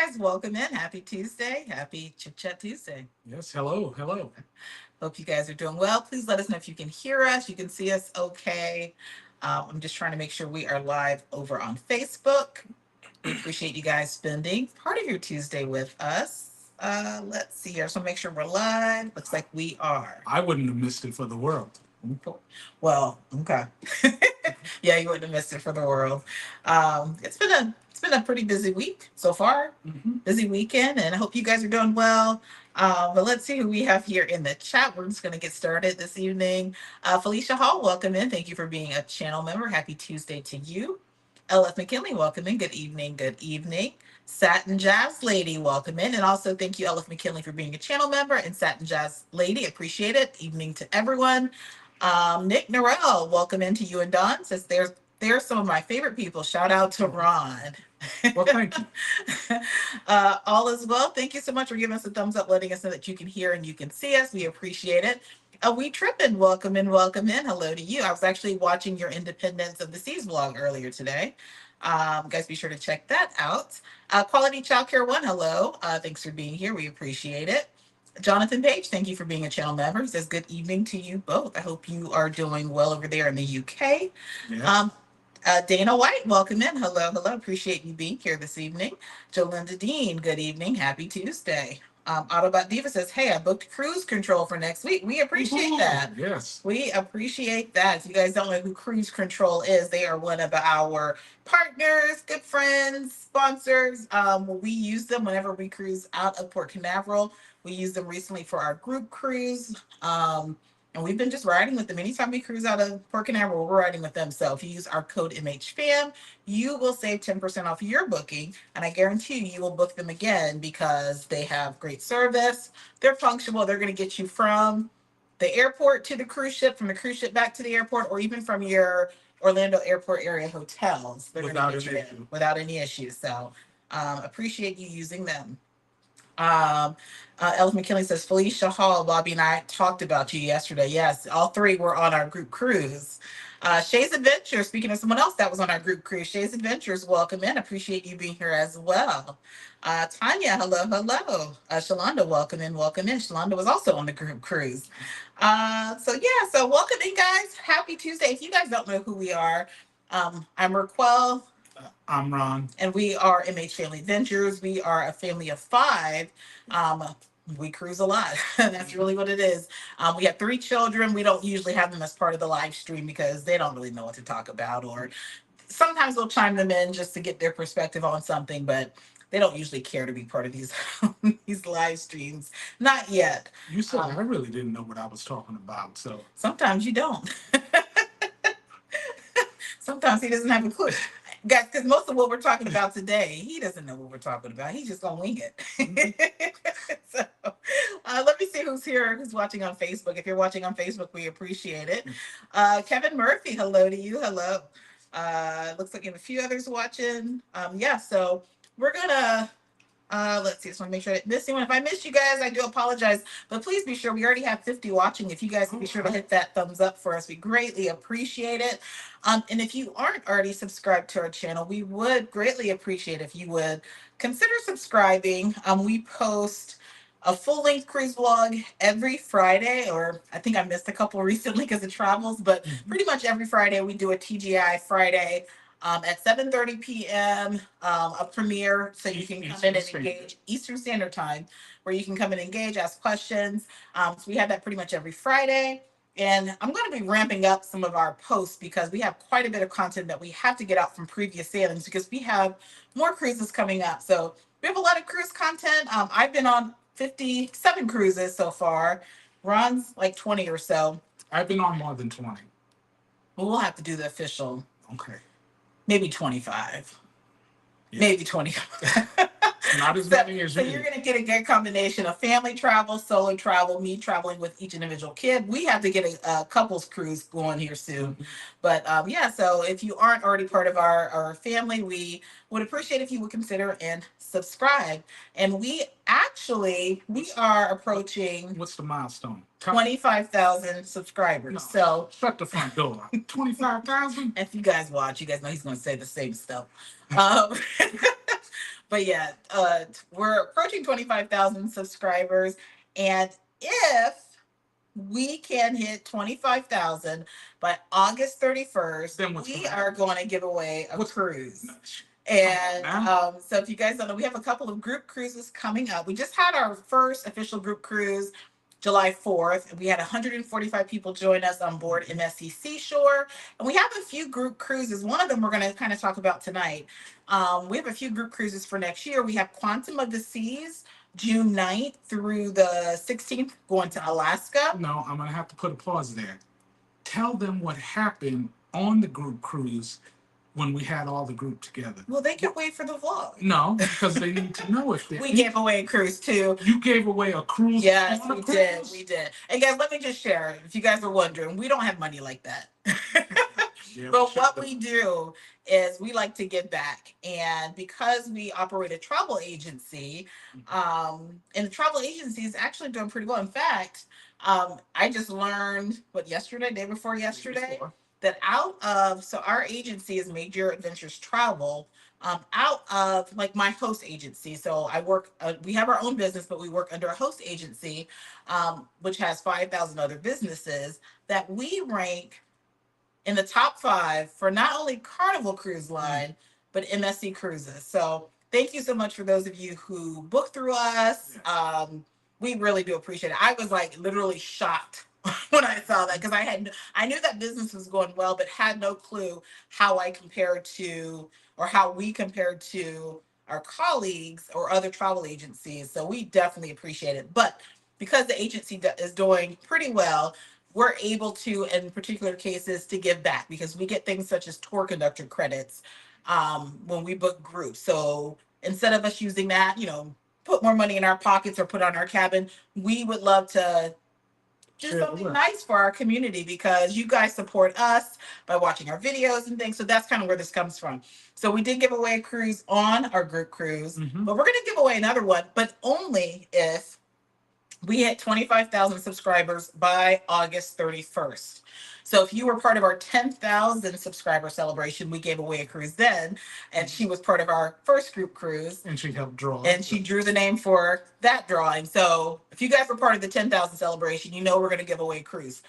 guys. Welcome in. Happy Tuesday. Happy Chit Chat Tuesday. Yes, hello, hello. Hope you guys are doing well. Please let us know if you can hear us. You can see us okay. I'm just trying to make sure we are live over on Facebook. We appreciate you guys spending part of your Tuesday with us. Let's see here. So make sure we're live. Looks like we are. I wouldn't have missed it for the world. Well, okay. Yeah, you wouldn't have missed it for the world. It's been a pretty busy week so far. Busy weekend, and I hope you guys are doing well. But let's see who we have here in the chat. We're just going to get started this evening. Felicia Hall, welcome in. Thank you for being a channel member. Happy Tuesday to you. LF McKinley, welcome in. Good evening. Good evening. Satin Jazz Lady, welcome in. And also thank you, LF McKinley, for being a channel member. And Satin Jazz Lady, appreciate it. Evening to everyone. Nick Norrell, welcome into you and Don. Says there's some of my favorite people. Shout out to Ron. Well, thank you. All is well. Thank you so much for giving us a thumbs up, letting us know that you can hear and you can see us. We appreciate it. We tripping. Welcome in, welcome in. Hello to you. I was actually watching your Independence of the Seas vlog earlier today. Guys, be sure to check that out. Quality Childcare One, hello. Thanks for being here. We appreciate it. Jonathan Page, thank you for being a channel member. He says, good evening to you both. I hope you are doing well over there in the UK. Yeah. Dana White, welcome in. Hello, hello. Appreciate you being here this evening. Jolinda Dean, good evening. Happy Tuesday. Autobot Diva says, hey, I booked cruise control for next week. We appreciate that. Yes. We appreciate that. If you guys don't know who Cruise Control is, they are one of our partners, good friends, sponsors. We use them whenever we cruise out of Port Canaveral. We used them recently for our group cruise. And we've been just riding with them. Anytime we cruise out of Port Canaveral, we're riding with them. So if you use our code MHFAM, you will save 10% off your booking. And I guarantee you will book them again because they have great service. They're punctual. They're going to get you from the airport to the cruise ship, from the cruise ship back to the airport, or even from your Orlando airport area hotels. They're going to get you in without any issues. So appreciate you using them. Elf McKinley says, Felicia Hall, Bobby and I talked about you yesterday. Yes, all three were on our group cruise. Shay's Adventures, speaking of someone else that was on our group cruise, Shay's Adventures, welcome in. Appreciate you being here as well. Tanya, hello, hello. Shalonda, welcome in, welcome in. Shalonda was also on the group cruise. So welcome in, guys. Happy Tuesday. If you guys don't know who we are, I'm RacQuelle. I'm Ron. And we are MH Family Ventures. We are a family of 5. We cruise a lot. That's really what it is. We have 3 children. We don't usually have them as part of the live stream because they don't really know what to talk about, or sometimes we'll chime them in just to get their perspective on something, but they don't usually care to be part of these these live streams. Not yet. You said I really didn't know what I was talking about, so sometimes you don't. Sometimes he doesn't have a clue. Guys, because most of what we're talking about today, he doesn't know what we're talking about. He's just gonna wing it. So let me see who's here, who's watching on Facebook. If you're watching on Facebook, we appreciate it. Kevin Murphy, hello to you. Hello. Looks like you have a few others watching. So we're gonna let's see. Just want to make sure I didn't miss anyone. If I missed you guys, I do apologize. But please be sure, we already have 50 watching. If you guys can be sure to hit that thumbs up for us, we greatly appreciate it. And if you aren't already subscribed to our channel, we would greatly appreciate if you would consider subscribing. We post a full-length cruise vlog every Friday, or I think I missed a couple recently because of travels, but pretty much every Friday we do a TGI Friday. At 7:30 p.m., a premiere, so you can come in and engage Eastern Standard Time, where you can come and engage, ask questions. So we have that pretty much every Friday. And I'm going to be ramping up some of our posts because we have quite a bit of content that we have to get out from previous sailings because we have more cruises coming up. So we have a lot of cruise content. I've been on 57 cruises so far. Ron's like 20 or so. I've been on more than 20. Well, we'll have to do the official. Okay. Maybe 25. Yeah. Maybe 25. Not as many as you. So you're going to get a good combination of family travel, solo travel, me traveling with each individual kid. We have to get a couples cruise going here soon. But so if you aren't already part of our family, we would appreciate if you would consider and subscribe. And we are approaching... What's the milestone? 25,000 subscribers. No, so shut the front door. 25,000? If you guys watch, you guys know he's going to say the same stuff. But yeah, we're approaching 25,000 subscribers, and if we can hit 25,000 by August 31st, Then what's we gonna are happen? going to give away a What's cruise. Come on And now. so if you guys don't know, we have a couple of group cruises coming up. We just had our first official group cruise July 4th. We had 145 people join us on board MSC Seashore. And we have a few group cruises. One of them we're going to kind of talk about tonight. We have a few group cruises for next year. We have Quantum of the Seas, June 9th through the 16th, going to Alaska. No, I'm gonna have to put a pause there. Tell them what happened on the group cruise when we had all the group together. Well, they can wait for the vlog. No, because they need to know if they're. We gave away a cruise too. You gave away a cruise. Yes, on a we cruise? did. We did. And guys, let me just share. If you guys are wondering, we don't have money like that. Yeah, But what we do is we like to give back. And because we operate a travel agency, and the travel agency is actually doing pretty well. In fact, I just learned day before yesterday, that so our agency is Major Adventures Travel. Out of like my host agency. So I work, we have our own business, but we work under a host agency, which has 5,000 other businesses, that we rank in the top 5 for not only Carnival Cruise Line, but MSC Cruises. So thank you so much for those of you who book through us. We really do appreciate it. I was like literally shocked when I saw that, because I knew that business was going well, but had no clue how I compared to, or how we compared to our colleagues or other travel agencies. So we definitely appreciate it. But because the agency is doing pretty well, we're able to, in particular cases, to give back, because we get things such as tour conductor credits when we book groups. So instead of us using that, put more money in our pockets or put on our cabin, we would love to do something nice for our community, because you guys support us by watching our videos and things. So that's kind of where this comes from. So we did give away a cruise on our group cruise, but we're going to give away another one, but only if we hit 25,000 subscribers by August 31st. So if you were part of our 10,000 subscriber celebration, we gave away a cruise then, and she was part of our first group cruise. And she helped draw. And she drew the name for that drawing. So if you guys were part of the 10,000 celebration, we're going to give away a cruise.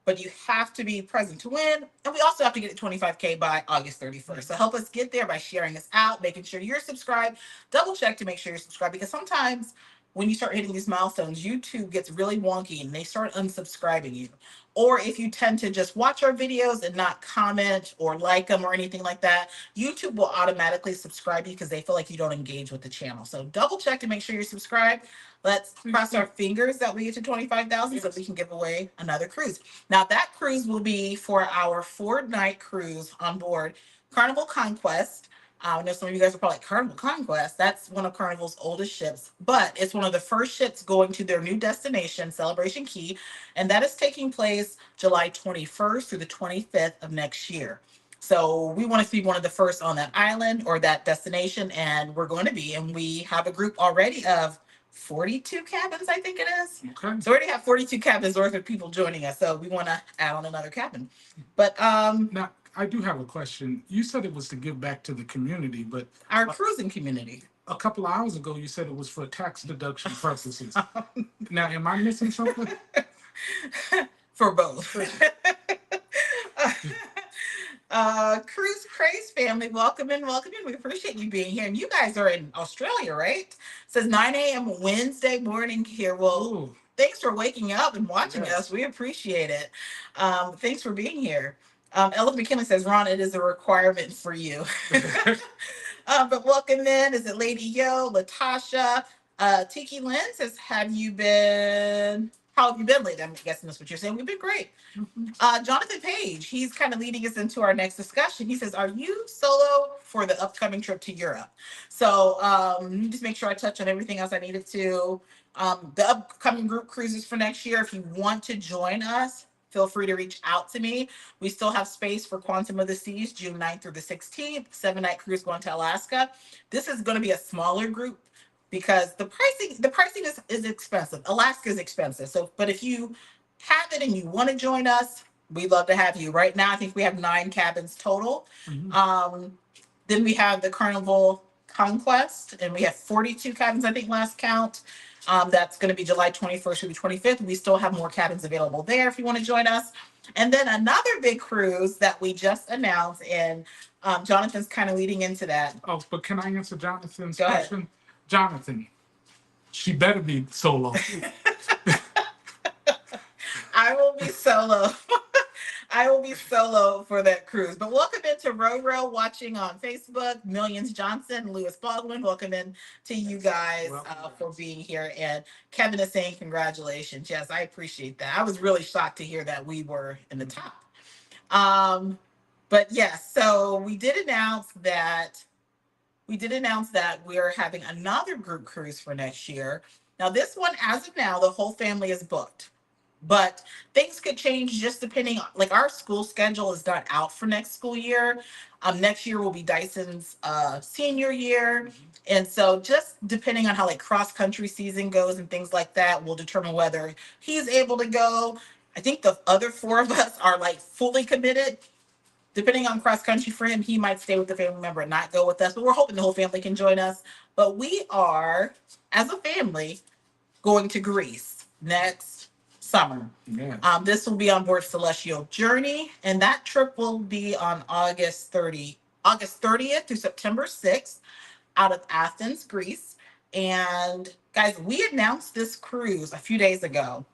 But you have to be present to win. And we also have to get to 25K by August 31st. So help us get there by sharing us out, making sure you're subscribed. Double check to make sure you're subscribed, because sometimes when you start hitting these milestones, YouTube gets really wonky and they start unsubscribing you. Or if you tend to just watch our videos and not comment or like them or anything like that, YouTube will automatically subscribe you because they feel like you don't engage with the channel. So double check to make sure you're subscribed. Let's cross our fingers that we get to 25,000 so we can give away another cruise. Now that cruise will be for our 4-night cruise on board Carnival Conquest. I know some of you guys are probably like, Carnival Conquest, that's one of Carnival's oldest ships, but it's one of the first ships going to their new destination, Celebration Key, and that is taking place July 21st through the 25th of next year. So we want to be one of the first on that island or that destination, and we're going to be, and we have a group already of 42 cabins, I think it is. Okay. So we already have 42 cabins worth of people joining us, so we want to add on another cabin. But now, I do have a question. You said it was to give back to the community, but our cruising community. A couple of hours ago, you said it was for tax deduction purposes. Now, am I missing something? For both. Cruise Craze family, welcome in, welcome in. We appreciate you being here. And you guys are in Australia, right? It says 9 a.m. Wednesday morning here. Well, ooh, thanks for waking up and watching us. We appreciate it. Thanks for being here. Ella McKinley says, Ron, it is a requirement for you. But welcome in. Is it Lady Yo, Latasha? Tiki Lynn says, how have you been lately? I'm guessing that's what you're saying. We've been great. Jonathan Page, he's kind of leading us into our next discussion. He says, are you solo for the upcoming trip to Europe? So just make sure I touch on everything else I needed to. The upcoming group cruises for next year, if you want to join us, feel free to reach out to me. We still have space for Quantum of the Seas, June 9th through the 16th, 7-night cruise going to Alaska. This is going to be a smaller group because the pricing is expensive. Alaska is expensive. So, but if you have it and you want to join us, we'd love to have you. Right now, I think we have 9 cabins total. Mm-hmm. Then we have the Carnival Conquest, and we have 42 cabins, I think, last count. That's going to be July 21st through the 25th. We still have more cabins available there if you want to join us. And then another big cruise that we just announced, and Jonathan's kind of leading into that. Oh, but can I answer Jonathan's Go ahead. question? Jonathan, she better be solo. I will be solo. I will be solo for that cruise. But welcome into Row watching on Facebook. Millions Johnson, Lewis Baldwin. Welcome in to you guys for being here. And Kevin is saying congratulations. Yes, I appreciate that. I was really shocked to hear that we were in the top. But yes, so we did announce that we're having another group cruise for next year. Now, this one, as of now, the whole family is booked. But things could change just depending on, like, our school schedule is not out for next school year. Next year will be Dyson's senior year. And so just depending on how like cross country season goes and things like that will determine whether he's able to go. I think the other four of us are like fully committed. Depending on cross country for him, he might stay with the family member and not go with us. But we're hoping the whole family can join us. But we are, as a family, going to Greece next summer. Yeah. This will be on board Celestyal Journey, and that trip will be on August 30th through September 6th out of Athens, Greece. And guys, we announced this cruise a few days ago.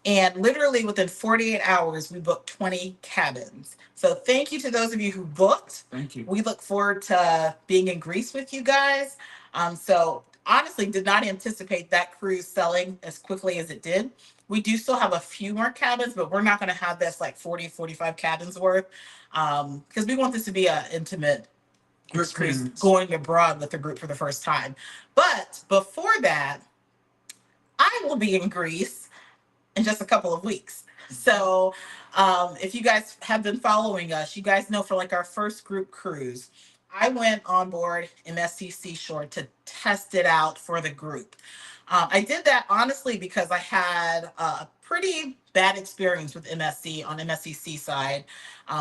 And literally within 48 hours, we booked 20 cabins. So thank you to those of you who booked. Thank you. We look forward to being in Greece with you guys. So honestly, did not anticipate that cruise selling as quickly as it did. We do still have a few more cabins, but we're not going to have this like 40, 45 cabins worth because we want this to be an intimate group cruise going abroad with the group for the first time. But before that, I will be in Greece in just a couple of weeks. So if you guys have been following us, you guys know for like our first group cruise, I went on board MSC Seashore to test it out for the group. I did that honestly because I had a pretty bad experience with MSC on MSC Seaside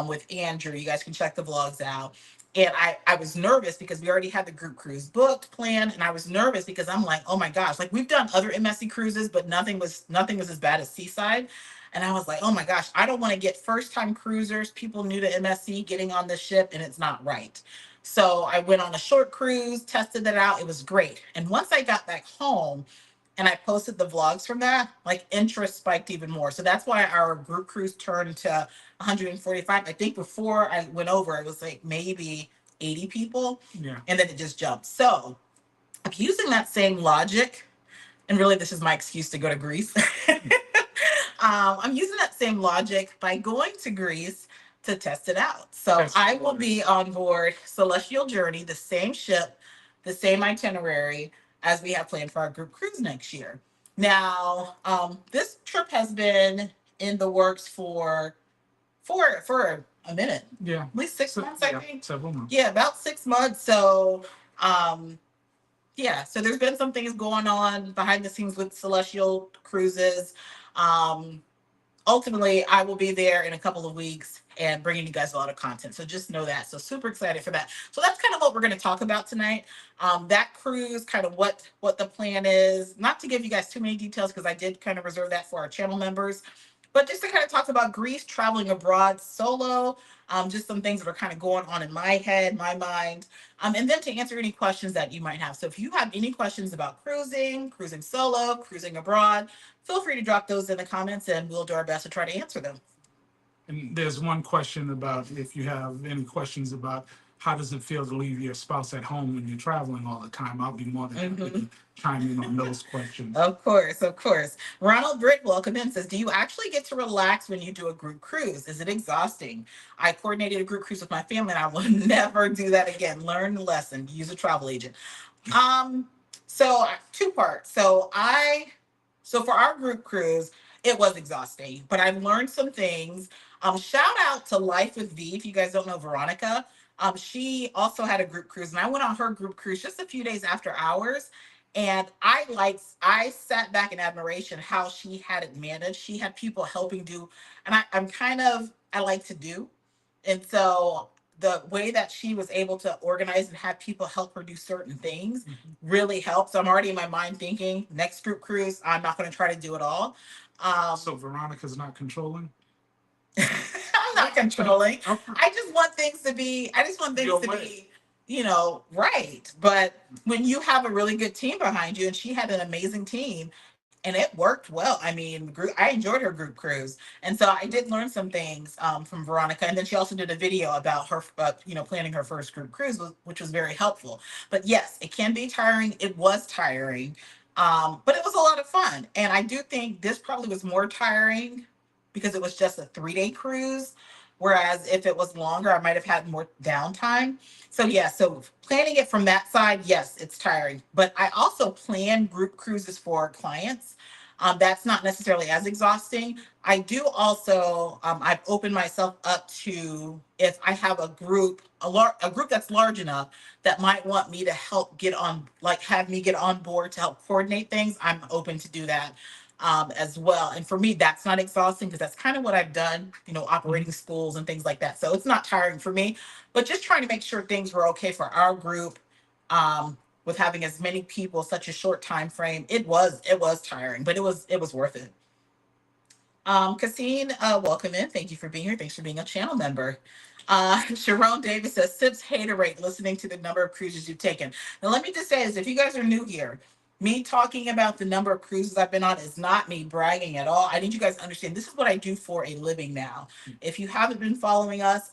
with Andrew. You guys can check the vlogs out. And I was nervous because we already had the group cruise booked, planned, and I was nervous because I'm like, oh my gosh, like we've done other MSC cruises, but nothing was as bad as Seaside. And I was like, oh my gosh, I don't want to get first time cruisers, people new to MSC getting on the ship, and it's not right. So I went on a short cruise, tested it out. It was great. And once I got back home and I posted the vlogs from that, like interest spiked even more. So that's why our group cruise turned to 145. I think before I went over, it was like maybe 80 people. Yeah. And then it just jumped. So I'm using that same logic. And really, this is my excuse to go to Greece. I'm using that same logic by going to Greece to test it out. So I will be on board Celestyal Journey, the same ship, the same itinerary as we have planned for our group cruise next year. Now, this trip has been in the works for a minute. Yeah. At least 6 months, I think. Several months. Yeah, about 6 months. So, yeah, so there's been some things going on behind the scenes with Celestyal Cruises. Ultimately, I will be there in a couple of weeks and bringing you guys a lot of content. So just know that. So super excited for that. So that's kind of what we're going to talk about tonight. That cruise, kind of what the plan is. Not to give you guys too many details because I did kind of reserve that for our channel members. But just to kind of talk about Greece, traveling abroad solo, just some things that are kind of going on in my head, my mind, and then to answer any questions that you might have. So if you have any questions about cruising solo, cruising abroad, feel free to drop those in the comments and we'll do our best to try to answer them. And there's one question about if you have any questions about how does it feel to leave your spouse at home when you're traveling all the time? I'll be more than happy to chime in on those questions. Of course, of course. Ronald Britt, welcome in, says, do you actually get to relax when you do a group cruise? Is it exhausting? I coordinated a group cruise with my family and I will never do that again. Learn the lesson, use a travel agent. So two parts. So for our group cruise, it was exhausting, but I've learned some things. Shout out to Life with V. If you guys don't know Veronica, she also had a group cruise and I went on her group cruise just a few days after ours. And I sat back in admiration how she had it managed. She had people helping do, and I like to do. And so the way that she was able to organize and have people help her do certain things really helped. So I'm already in my mind thinking next group cruise, I'm not going to try to do it all. So Veronica's not controlling? I'm not controlling. Okay. I just want things to be, right. But when you have a really good team behind you, and she had an amazing team, and it worked well. I mean, I enjoyed her group cruise, and so I did learn some things from Veronica. And then she also did a video about her, planning her first group cruise, which was very helpful. But yes, it can be tiring. It was tiring, but it was a lot of fun. And I do think this probably was more tiring because it was just a 3-day cruise. Whereas if it was longer, I might have had more downtime. So yeah, so planning it from that side, yes, it's tiring. But I also plan group cruises for clients. That's not necessarily as exhausting. I do also, I've opened myself up to if I have a group that's large enough that might want me to help get on, like have me get on board to help coordinate things. I'm open to do that as well. And for me, that's not exhausting because that's kind of what I've done, operating schools and things like that. So it's not tiring for me, but just trying to make sure things were okay for our group. With having as many people, such a short time frame, it was tiring, but it was worth it. Cassine, welcome in. Thank you for being here. Thanks for being a channel member. Sharon Davis says, Sips haterade listening to the number of cruises you've taken. Now, let me just say this, if you guys are new here, me talking about the number of cruises I've been on is not me bragging at all. I need you guys to understand this is what I do for a living now. If you haven't been following us,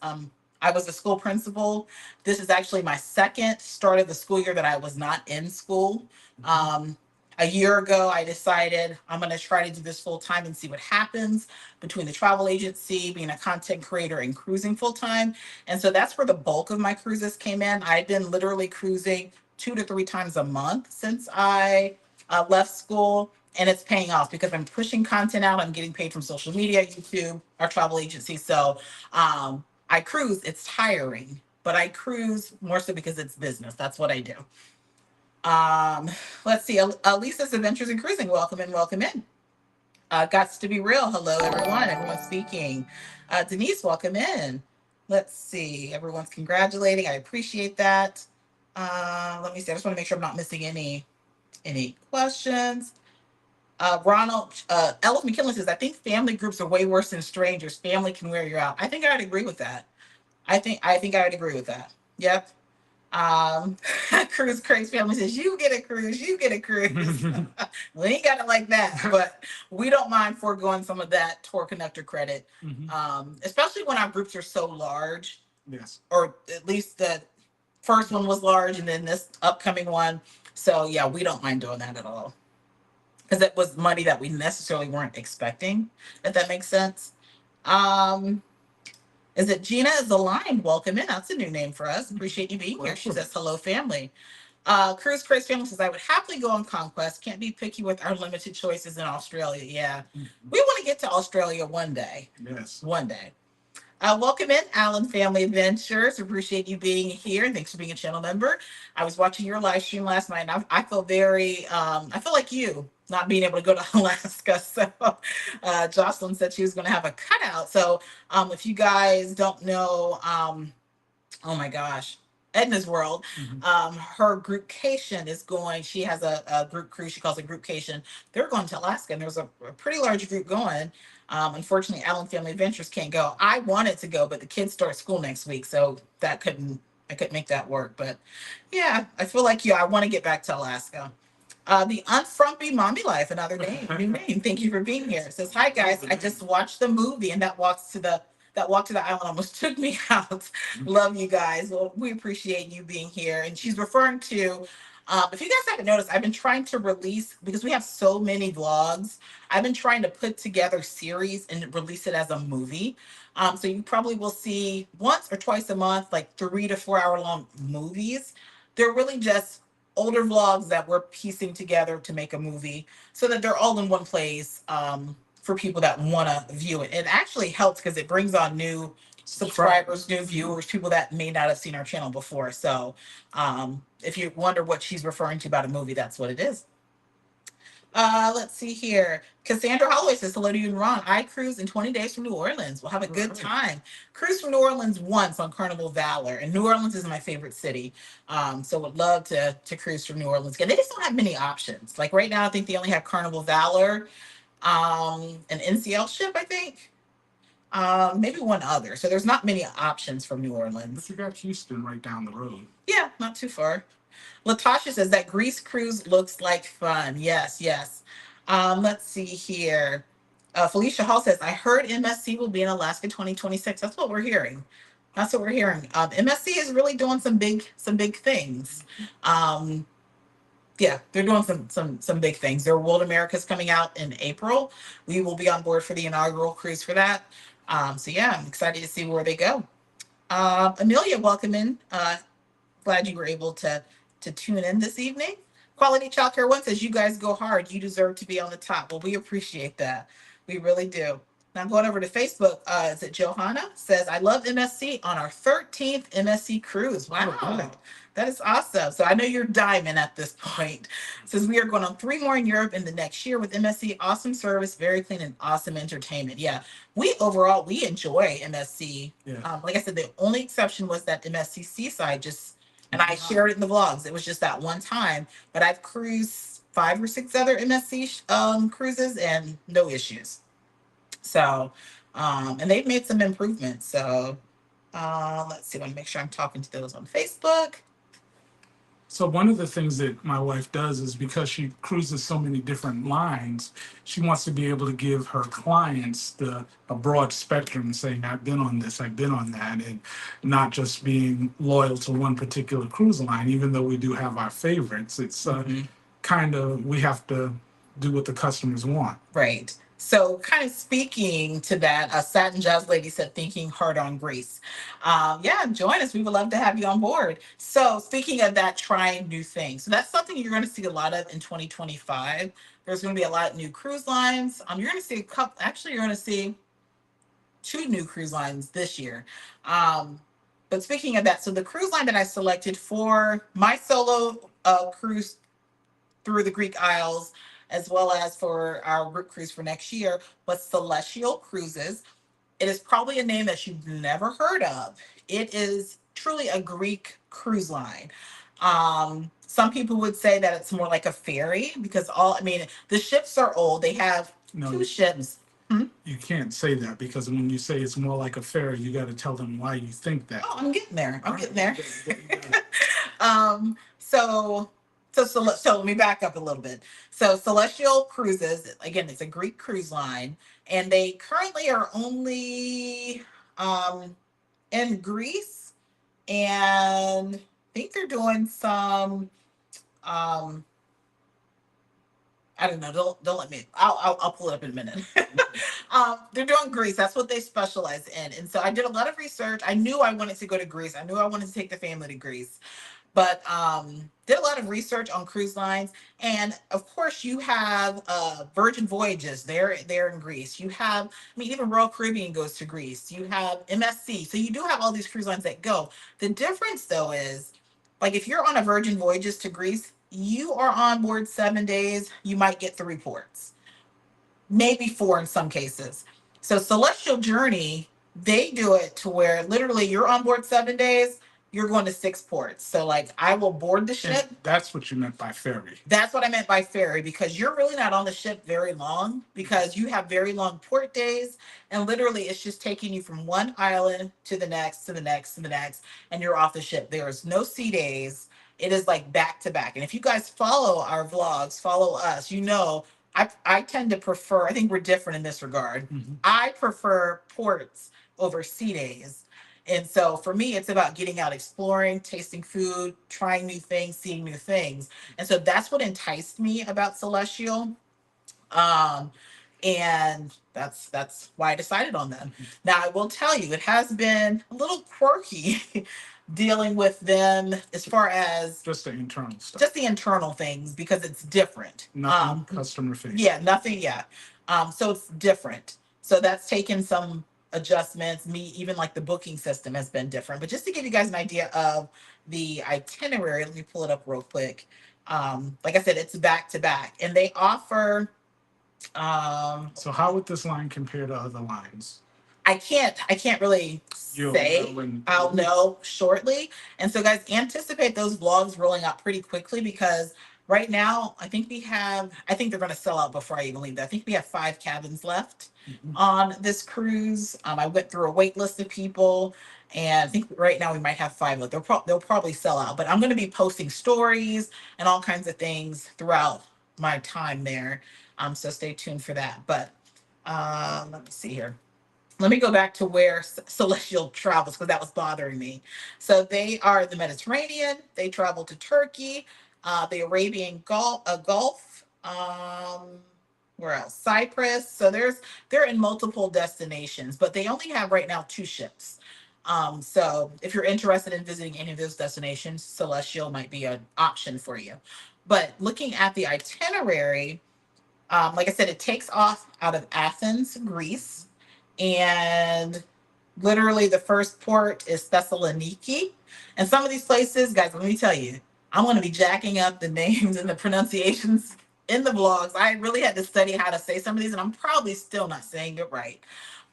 I was a school principal. This is actually my second start of the school year that I was not in school. A year ago, I decided I'm going to try to do this full time and see what happens between the travel agency, being a content creator, and cruising full time. And so that's where the bulk of my cruises came in. I've been literally cruising 2 to 3 times a month since I left school. And it's paying off because I'm pushing content out. I'm getting paid from social media, YouTube, our travel agency. So I cruise. It's tiring, but I cruise more so because it's business. That's what I do. Let's see. Lisa's Adventures in Cruising. Welcome in, welcome in. Gots to be real. Hello, everyone. Everyone's speaking. Denise, welcome in. Let's see. Everyone's congratulating. I appreciate that. Let me see. I just want to make sure I'm not missing any questions. Ronald Ellis McKinley says, I think family groups are way worse than strangers. Family can wear you out. I think I would agree with that. I think I would agree with that. Yep. Um, Cruise Craig's family says, you get a cruise, you get a cruise. We ain't got it like that, but we don't mind foregoing some of that tour connector credit, especially when our groups are so large. Yes. Or at least the first one was large and then this upcoming one. So yeah, we don't mind doing that at all. Because it was money that we necessarily weren't expecting, if that makes sense. Um, is it Gina is aligned? Welcome in. That's a new name for us. Appreciate you being here. She says, hello, family. Cruise Craze family says, I would happily go on conquest. Can't be picky with our limited choices in Australia. Yeah. We want to get to Australia one day. Yes. One day. Welcome in, Allen Family Adventures. Appreciate you being here. Thanks for being a channel member. I was watching your live stream last night, and I feel I feel like you, not being able to go to Alaska. So Jocelyn said she was going to have a cutout. So if you guys don't know, oh my gosh, Edna's World, her groupcation is going, she has a group cruise, she calls it groupcation. They're going to Alaska, and there's a pretty large group going. Unfortunately, Allen Family Adventures can't go. I wanted to go, but the kids start school next week, so I couldn't make that work. But yeah, I feel like I want to get back to Alaska. The Unfrumpy Mommy Life, another name, new name. Thank you for being here. It says, hi guys, I just watched the movie and that walk to the island almost took me out. Love you guys. Well, we appreciate you being here. And she's referring to, if you guys haven't noticed, I've been trying to release, because we have so many vlogs, I've been trying to put together series and release it as a movie. So you probably will see once or twice a month, like 3 to 4 hour long movies. They're really just older vlogs that we're piecing together to make a movie so that they're all in one place for people that want to view it. It actually helps because it brings on new subscribers, new viewers, people that may not have seen our channel before. So if you wonder what she's referring to about a movie, that's what it is. Let's see here. Cassandra Holloway says, hello to you and Ron. I cruise in 20 days from New Orleans. We'll have a good time. Cruise from New Orleans once on Carnival Valor. And New Orleans is my favorite city. So would love to cruise from New Orleans again. They just don't have many options. Like right now, I think they only have Carnival Valor, an NCL ship, I think. Maybe one other. So there's not many options from New Orleans. But you got Houston right down the road. Yeah, not too far. Latasha says that Greece cruise looks like fun. Yes, yes. Let's see here. Felicia Hall says, I heard MSC will be in Alaska 2026. That's what we're hearing. That's what we're hearing. MSC is really doing some big things. Yeah, they're doing some big things. Their World America's coming out in April. We will be on board for the inaugural cruise for that. So yeah, I'm excited to see where they go. Amelia, welcome in. Glad you were able to tune in this evening. Quality Childcare One says, you guys go hard. You deserve to be on the top. Well, we appreciate that. We really do. Now I'm going over to Facebook. Is it Johanna? Says, I love MSC on our 13th MSC cruise. Wow. Oh, that is awesome. So I know you're diamond at this point. Says, we are going on 3 more in Europe in the next year with MSC. Awesome service, very clean, and awesome entertainment. Yeah, we enjoy MSC. Yeah. Like I said, the only exception was that MSC Seaside and I shared it in the vlogs. It was just that one time, but I've cruised 5 or 6 other MSC cruises and no issues. So, and they've made some improvements. So, let's see. I want to make sure I'm talking to those on Facebook. So one of the things that my wife does is because she cruises so many different lines, she wants to be able to give her clients a broad spectrum, saying, I've been on this, I've been on that, and not just being loyal to one particular cruise line, even though we do have our favorites. It's kind of, we have to do what the customers want. Right. So kind of speaking to that, Satin Jazz Lady said, thinking hard on Greece. Yeah, join us. We would love to have you on board. So speaking of that, trying new things. So that's something you're going to see a lot of in 2025. There's going to be a lot of new cruise lines. You're going to see a couple, actually, you're going to see 2 new cruise lines this year. But speaking of that, so the cruise line that I selected for my solo cruise through the Greek Isles, as well as for our group cruise for next year, was Celestyal Cruises. It is probably a name that you've never heard of. It is truly a Greek cruise line. Some people would say that it's more like a ferry because the ships are old. They have 2 ships. You can't say that because when you say it's more like a ferry, you got to tell them why you think that. Oh, I'm getting there. So let me back up a little bit. So Celestyal Cruises, again, it's a Greek cruise line, and they currently are only in Greece, and I think they're doing some I don't know. Don't let me. I'll pull it up in a minute. They're doing Greece. That's what they specialize in. And so I did a lot of research. I knew I wanted to go to Greece. I knew I wanted to take the family to Greece. But did a lot of research on cruise lines, and of course you have Virgin Voyages. They're in Greece. You have, even Royal Caribbean goes to Greece. You have MSC. So you do have all these cruise lines that go. The difference though is, like if you're on a Virgin Voyages to Greece, you are on board 7 days. You might get 3 ports, maybe 4 in some cases. So Celestial Journey, they do it to where literally you're on board 7 days. You're going to 6 ports. So like I will board the ship. And that's what you meant by ferry. That's what I meant by ferry, because you're really not on the ship very long, because you have very long port days, and literally it's just taking you from one island to the next, to the next, to the next, and you're off the ship. There's no sea days. It is like back to back. And if you guys follow our vlogs, follow us, I tend to prefer, I think we're different in this regard. I prefer ports over sea days. And so for me, it's about getting out, exploring, tasting food, trying new things, seeing new things. And so that's what enticed me about Celestyal. And that's why I decided on them. Now, I will tell you, it has been a little quirky dealing with them as far as just the internal stuff, just the internal things, because it's different. Nothing customer facing. Yeah, nothing. Yeah. So it's different. So that's taken some adjustments. Even like the booking system has been different. But just to give you guys an idea of the itinerary, let me pull it up real quick. Like I said, it's back to back, and they offer. So how would this line compare to other lines? I can't really You'll say. know in I'll know shortly. And so guys, anticipate those vlogs rolling out pretty quickly, because right now I think they're going to sell out before I even leave. I think we have 5 cabins left on this cruise. I went through a wait list of people, and I think right now we might have 5 left. They'll probably sell out, but I'm going to be posting stories and all kinds of things throughout my time there. So stay tuned for that. But let me see here. Let me go back to where Celestial travels, because that was bothering me. So they are the Mediterranean. They travel to Turkey, the Arabian Gulf. Where else? Cyprus. So they're in multiple destinations, but they only have right now 2 ships. So if you're interested in visiting any of those destinations, Celestial might be an option for you. But looking at the itinerary, like I said, it takes off out of Athens, Greece, and literally the first port is Thessaloniki. And some of these places, guys, let me tell you, I'm going to be jacking up the names and the pronunciations in the vlogs. I really had to study how to say some of these, and I'm probably still not saying it right.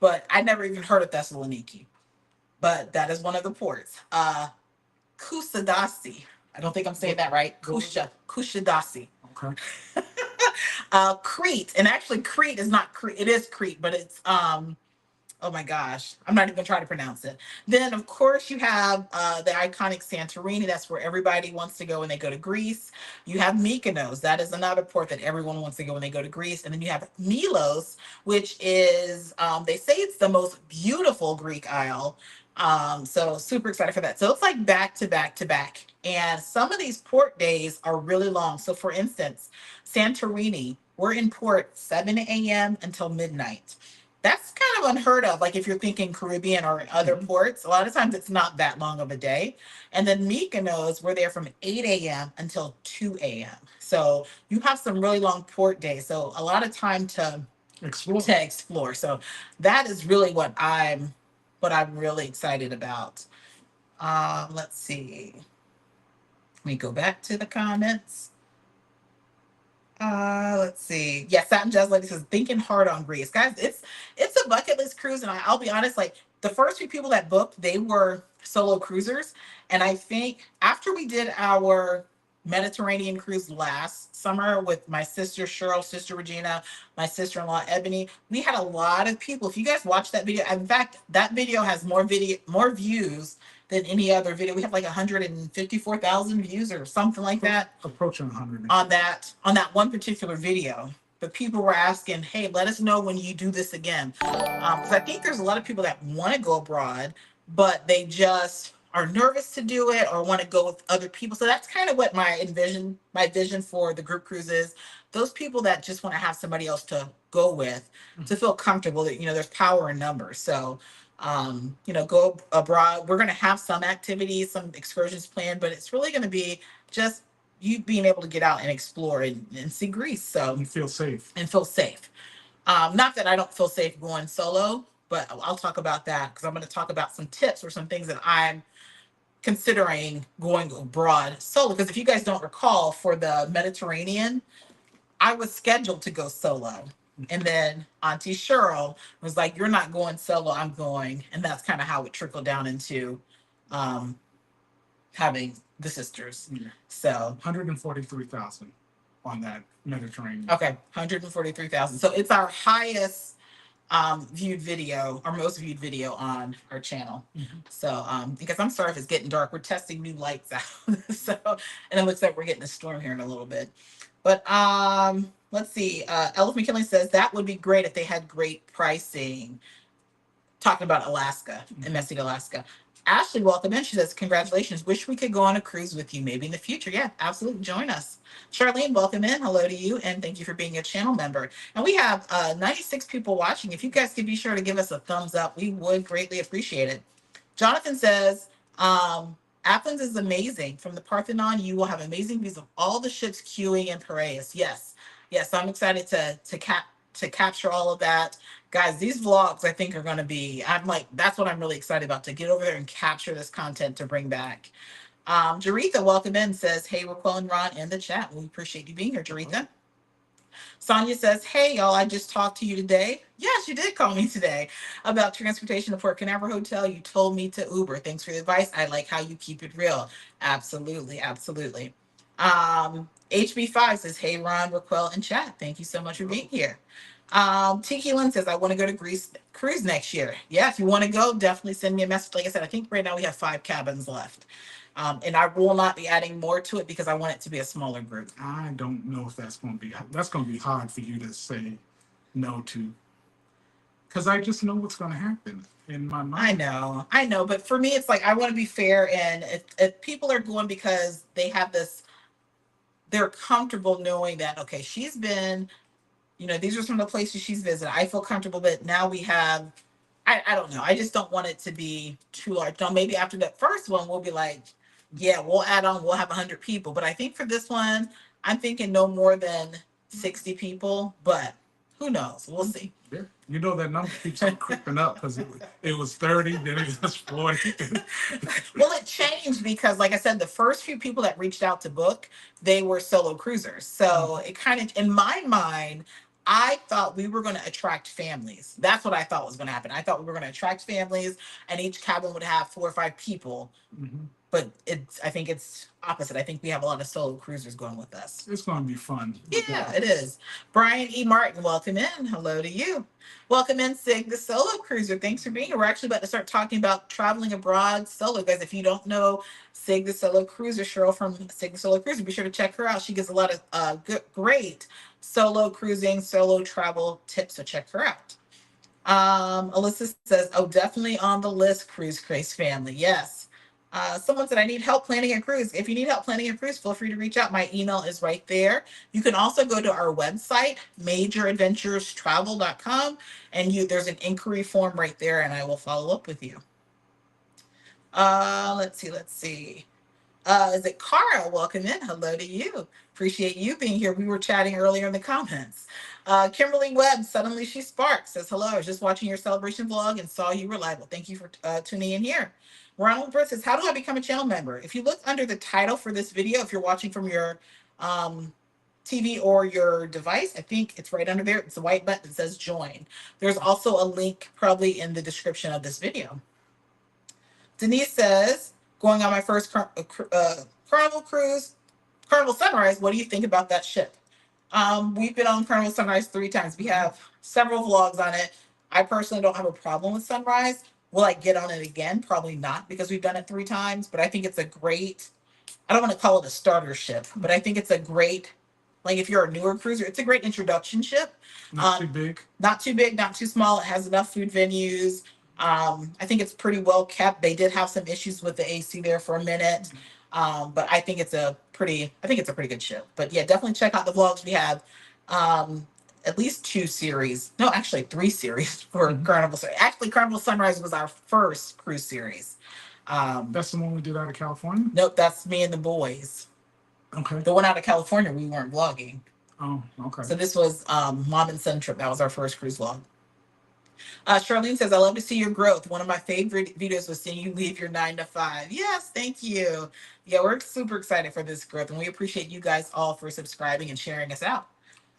But I never even heard of Thessaloniki. But that is one of the ports. Kusadasi. I don't think I'm saying that right. Kushadasi. Okay. Crete, and actually Crete is not Crete. It is Crete, but it's oh my gosh, I'm not even trying to pronounce it. Then of course you have the iconic Santorini. That's where everybody wants to go when they go to Greece. You have Mykonos. That is another port that everyone wants to go when they go to Greece. And then you have Milos, which is they say it's the most beautiful Greek isle. So super excited for that. So it's like back to back to back. And some of these port days are really long. So for instance, Santorini, we're in port 7 a.m. until midnight. That's kind of unheard of. Like if you're thinking Caribbean or other ports, a lot of times it's not that long of a day. And then Mykonos, we're there from 8 a.m. until 2 a.m. So you have some really long port days. So a lot of time to Explore. explore. So that is really what I'm really excited about. Let's see. Let me go back to the comments. Let's see. Yeah, Satin Jazz Lady says thinking hard on Greece. Guys, it's a bucket list cruise, and I'll be honest, like the first few people that booked, they were solo cruisers. And I think after we did our Mediterranean cruise last summer with my sister Cheryl, sister Regina, my sister-in-law Ebony, we had a lot of people. If you guys watch that video, in fact, that video has more views than any other video. We have like 154,000 views or something like that Approaching 100. on that one particular video. But people were asking, hey, let us know when you do this again. Because I think there's a lot of people that want to go abroad, but they just are nervous to do it or want to go with other people. So that's kind of what my vision for the group cruise is. Those people that just want to have somebody else to go with, to feel comfortable that, there's power in numbers. So go abroad. We're going to have some activities, some excursions planned, but it's really going to be just you being able to get out and explore and see Greece. So You feel safe. and feel safe. Not that I don't feel safe going solo, but I'll talk about that because I'm going to talk about some tips or some things that I'm considering going abroad solo. Because if you guys don't recall, for the Mediterranean, I was scheduled to go solo. And then Auntie Cheryl was like, "You're not going solo, I'm going." And that's kind of how it trickled down into um, having the sisters. Yeah. So 143,000 on that Mediterranean. okay, 143,000. So it's our highest viewed video, our most viewed video on our channel. So because I'm sorry if it's getting dark, we're testing new lights out. So and it looks like we're getting a storm here in a little bit. But let's see. Elif McKinley says that would be great if they had great pricing. Talking about Alaska and Messy, Alaska. Ashley, welcome in. She says, congratulations. Wish we could go on a cruise with you maybe in the future. Yeah, absolutely. Join us. Charlene, welcome in. Hello to you. And thank you for being a channel member. And we have 96 people watching. If you guys could be sure to give us a thumbs up, we would greatly appreciate it. Jonathan says, Athens is amazing. From the Parthenon, you will have amazing views of all the ships queuing in Piraeus. Yes. Yes, I'm excited to capture all of that. Guys, these vlogs I think are going to be, I'm like, that's what I'm really excited about, to get over there and capture this content to bring back. Jaretha, welcome in, says, hey, we're calling Ron in the chat. We appreciate you being here, Jaretha. Sonia says, hey, y'all, I just talked to you today. Yes, you did call me today about transportation to Port Canaveral Hotel. You told me to Uber. Thanks for the advice. I like how you keep it real. Absolutely. Absolutely. HB5 says, hey, Ron, RacQuelle, and chat. Thank you so much for being here. Tiki Lynn says, I want to go to Greece cruise next year. Yeah, if you want to go, definitely send me a message. Like I said, I think right now we have 5 cabins left. And I will not be adding more to it because I want it to be a smaller group. I don't know if that's going to be hard for you to say no to, because I just know what's going to happen in my mind. I know, but for me, it's like I want to be fair, and if people are going because they have this, they're comfortable knowing that okay, she's been, these are some of the places she's visited. I feel comfortable, but now we have, I don't know. I just don't want it to be too large. Now, maybe after that first one, we'll be like, yeah, we'll add on, we'll have 100 people. But I think for this one, I'm thinking no more than 60 people, but who knows? We'll see. Yeah. You know that number keeps on creeping up because it was 30, then it was 40. Well, it changed because, like I said, the first few people that reached out to book, they were solo cruisers. So it kind of, in my mind, I thought we were going to attract families. That's what I thought was going to happen. I thought we were going to attract families, and each cabin would have 4 or 5 people. Mhm. But I think it's opposite. I think we have a lot of solo cruisers going with us. It's going to be fun. Yeah, it is. Brian E. Martin, welcome in. Hello to you. Welcome in, Sig, the solo cruiser. Thanks for being here. We're actually about to start talking about traveling abroad solo. Guys, if you don't know Sig, the solo cruiser, Cheryl from Sig, the solo cruiser, be sure to check her out. She gives a lot of great solo cruising, solo travel tips, so check her out. Alyssa says, oh, definitely on the list, Cruise Craze family. Yes. Someone said, I need help planning a cruise. If you need help planning a cruise, feel free to reach out. My email is right there. You can also go to our website, majoradventurestravel.com, and there's an inquiry form right there, and I will follow up with you. Let's see. Is it Cara? Welcome in. Hello to you. Appreciate you being here. We were chatting earlier in the comments. Kimberly Webb, suddenly she sparks, says, hello, I was just watching your celebration vlog and saw you were live. Well, thank you for tuning in here. Ronald Britt says, how do I become a channel member? If you look under the title for this video, if you're watching from your TV or your device, I think it's right under there. It's a white button that says join. There's also a link probably in the description of this video. Denise says, going on my first Carnival cruise, Carnival Sunrise, what do you think about that ship? We've been on Carnival Sunrise 3 times. We have several vlogs on it. I personally don't have a problem with Sunrise. Will I get on it again? Probably not, because we've done it 3 times, but I think it's a great, I don't want to call it a starter ship, but I think it's a great, like if you're a newer cruiser, it's a great introduction ship. Not too big. Not too big, not too small. It has enough food venues. I think it's pretty well kept. They did have some issues with the AC there for a minute. But I think it's a pretty good ship. But yeah, definitely check out the vlogs. We have at least 2 series. No, actually 3 series for Carnival. Actually, Carnival Sunrise was our first cruise series. That's the one we did out of California? Nope, that's me and the boys. Okay. The one out of California, we weren't vlogging. Oh, okay. So this was mom and son trip. That was our first cruise vlog. Charlene says, I love to see your growth. One of my favorite videos was seeing you leave your 9 to 5. Yes, thank you. Yeah, we're super excited for this growth, and we appreciate you guys all for subscribing and sharing us out.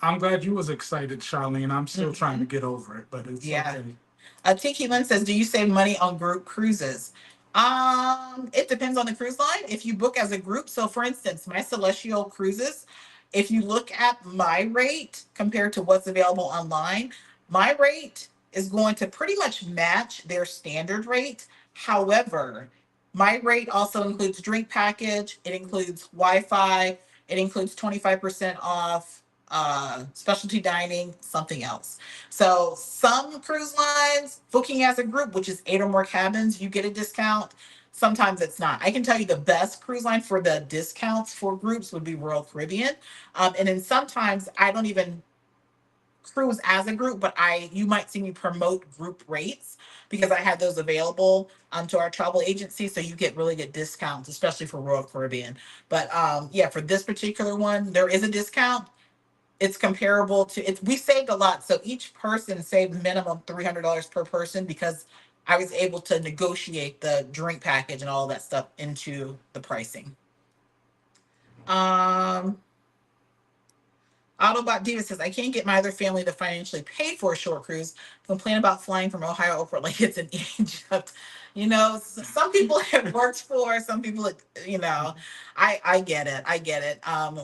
I'm glad you was excited, Charlene. I'm still trying to get over it, but it's okay. Tiki Lynn says, do you save money on group cruises? It depends on the cruise line. If you book as a group, so for instance, my Celestyal cruises, if you look at my rate compared to what's available online, my rate is going to pretty much match their standard rate. However, my rate also includes drink package, it includes Wi-Fi, it includes 25% off specialty dining, something else. So some cruise lines booking as a group, which is 8 or more cabins, you get a discount. Sometimes it's not. I can tell you the best cruise line for the discounts for groups would be Royal Caribbean. And then sometimes I don't even cruise as a group, but you might see me promote group rates because I have those available to our travel agency. So you get really good discounts, especially for Royal Caribbean. But yeah, for this particular one, there is a discount. It's comparable to we saved a lot. So each person saved minimum $300 per person because I was able to negotiate the drink package and all that stuff into the pricing. Um, Autobot Diva says, I can't get my other family to financially pay for a short cruise. Complain about flying from Ohio Oprah like it's in Egypt. You know, some people it works for, some people, I get it. I get it.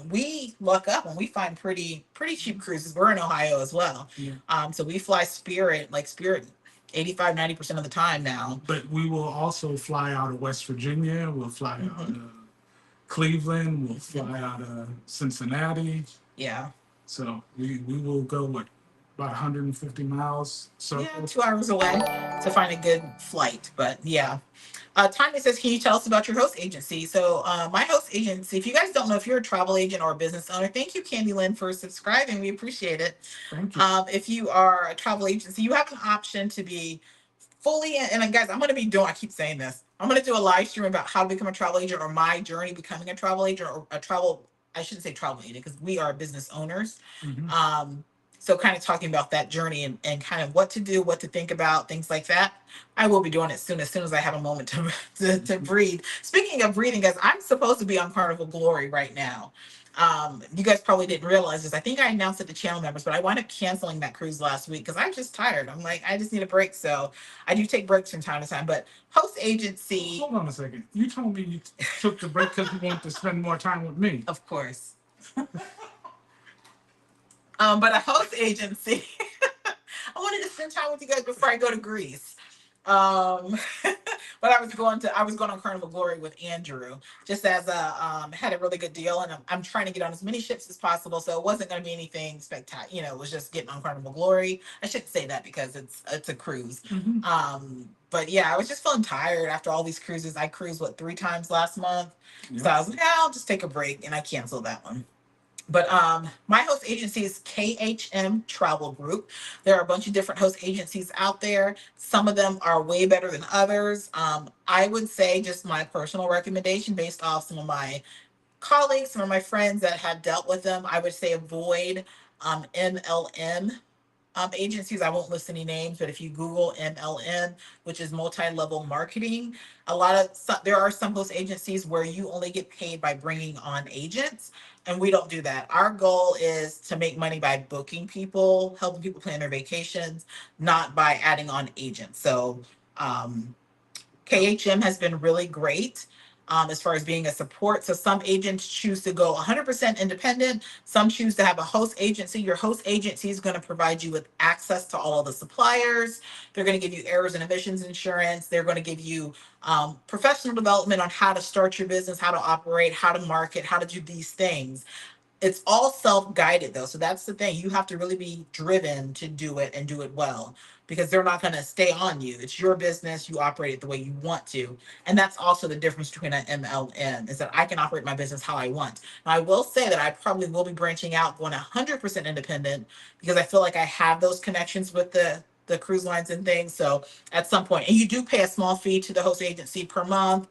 We luck up and we find pretty cheap cruises. We're in Ohio as well. Yeah. So we fly Spirit 85-90% of the time now. But we will also fly out of West Virginia. We'll fly out of Cleveland. We'll fly out of Cincinnati. Yeah. So we will go, what, about 150 miles? So Yeah, 2 hours away to find a good flight. But yeah. Tanya says, can you tell us about your host agency? So my host agency, if you guys don't know, if you're a travel agent or a business owner, thank you, Candy Lynn, for subscribing. We appreciate it. Thank you. If you are a travel agency, you have an option to be fully, and guys, I'm going to be doing, I keep saying this, I'm going to do a live stream about how to become a travel agent or my journey becoming a travel agent or I shouldn't say travel agent because we are business owners. So kind of talking about that journey and kind of what to do, what to think about, things like that. I will be doing it as soon as I have a moment to breathe. Speaking of breathing, guys, I'm supposed to be on Carnival Glory right now. You guys probably didn't realize this. I think I announced it to channel members, but I wound up canceling that cruise last week because I'm just tired. I'm like, I just need a break. So I do take breaks from time to time. But host agency. Hold on a second. You told me you took the break because you wanted to spend more time with me. Of course. But a host agency. I wanted to spend time with you guys before I go to Greece. But I was going on Carnival Glory with Andrew, just as had a really good deal, and I'm trying to get on as many ships as possible. So it wasn't going to be anything spectacular. You know, it was just getting on Carnival Glory. I shouldn't say that because it's a cruise. But yeah, I was just feeling tired after all these cruises. I cruised 3 times last month, so I was like, yeah, I'll just take a break, and I canceled that one. But my host agency is KHM Travel Group. There are a bunch of different host agencies out there. Some of them are way better than others. I would say, just my personal recommendation based off some of my colleagues, some of my friends that have dealt with them, I would say avoid MLM agencies. I won't list any names, but if you Google MLM, which is multi-level marketing, there are some host agencies where you only get paid by bringing on agents, and we don't do that. Our goal is to make money by booking people, helping people plan their vacations, not by adding on agents. So KHM has been really great as far as being a support. So some agents choose to go 100% independent. Some choose to have a host agency. Your host agency is going to provide you with access to all of the suppliers. They're going to give you errors and emissions insurance. They're going to give you professional development on how to start your business, how to operate, how to market, how to do these things. It's all self-guided though. So that's the thing. You have to really be driven to do it and do it well, because they're not going to stay on you. It's your business. You operate it the way you want to. And that's also the difference between an MLM, is that I can operate my business how I want. Now, I will say that I probably will be branching out, going 100% independent, because I feel like I have those connections with the cruise lines and things. So at some point, and you do pay a small fee to the host agency per month.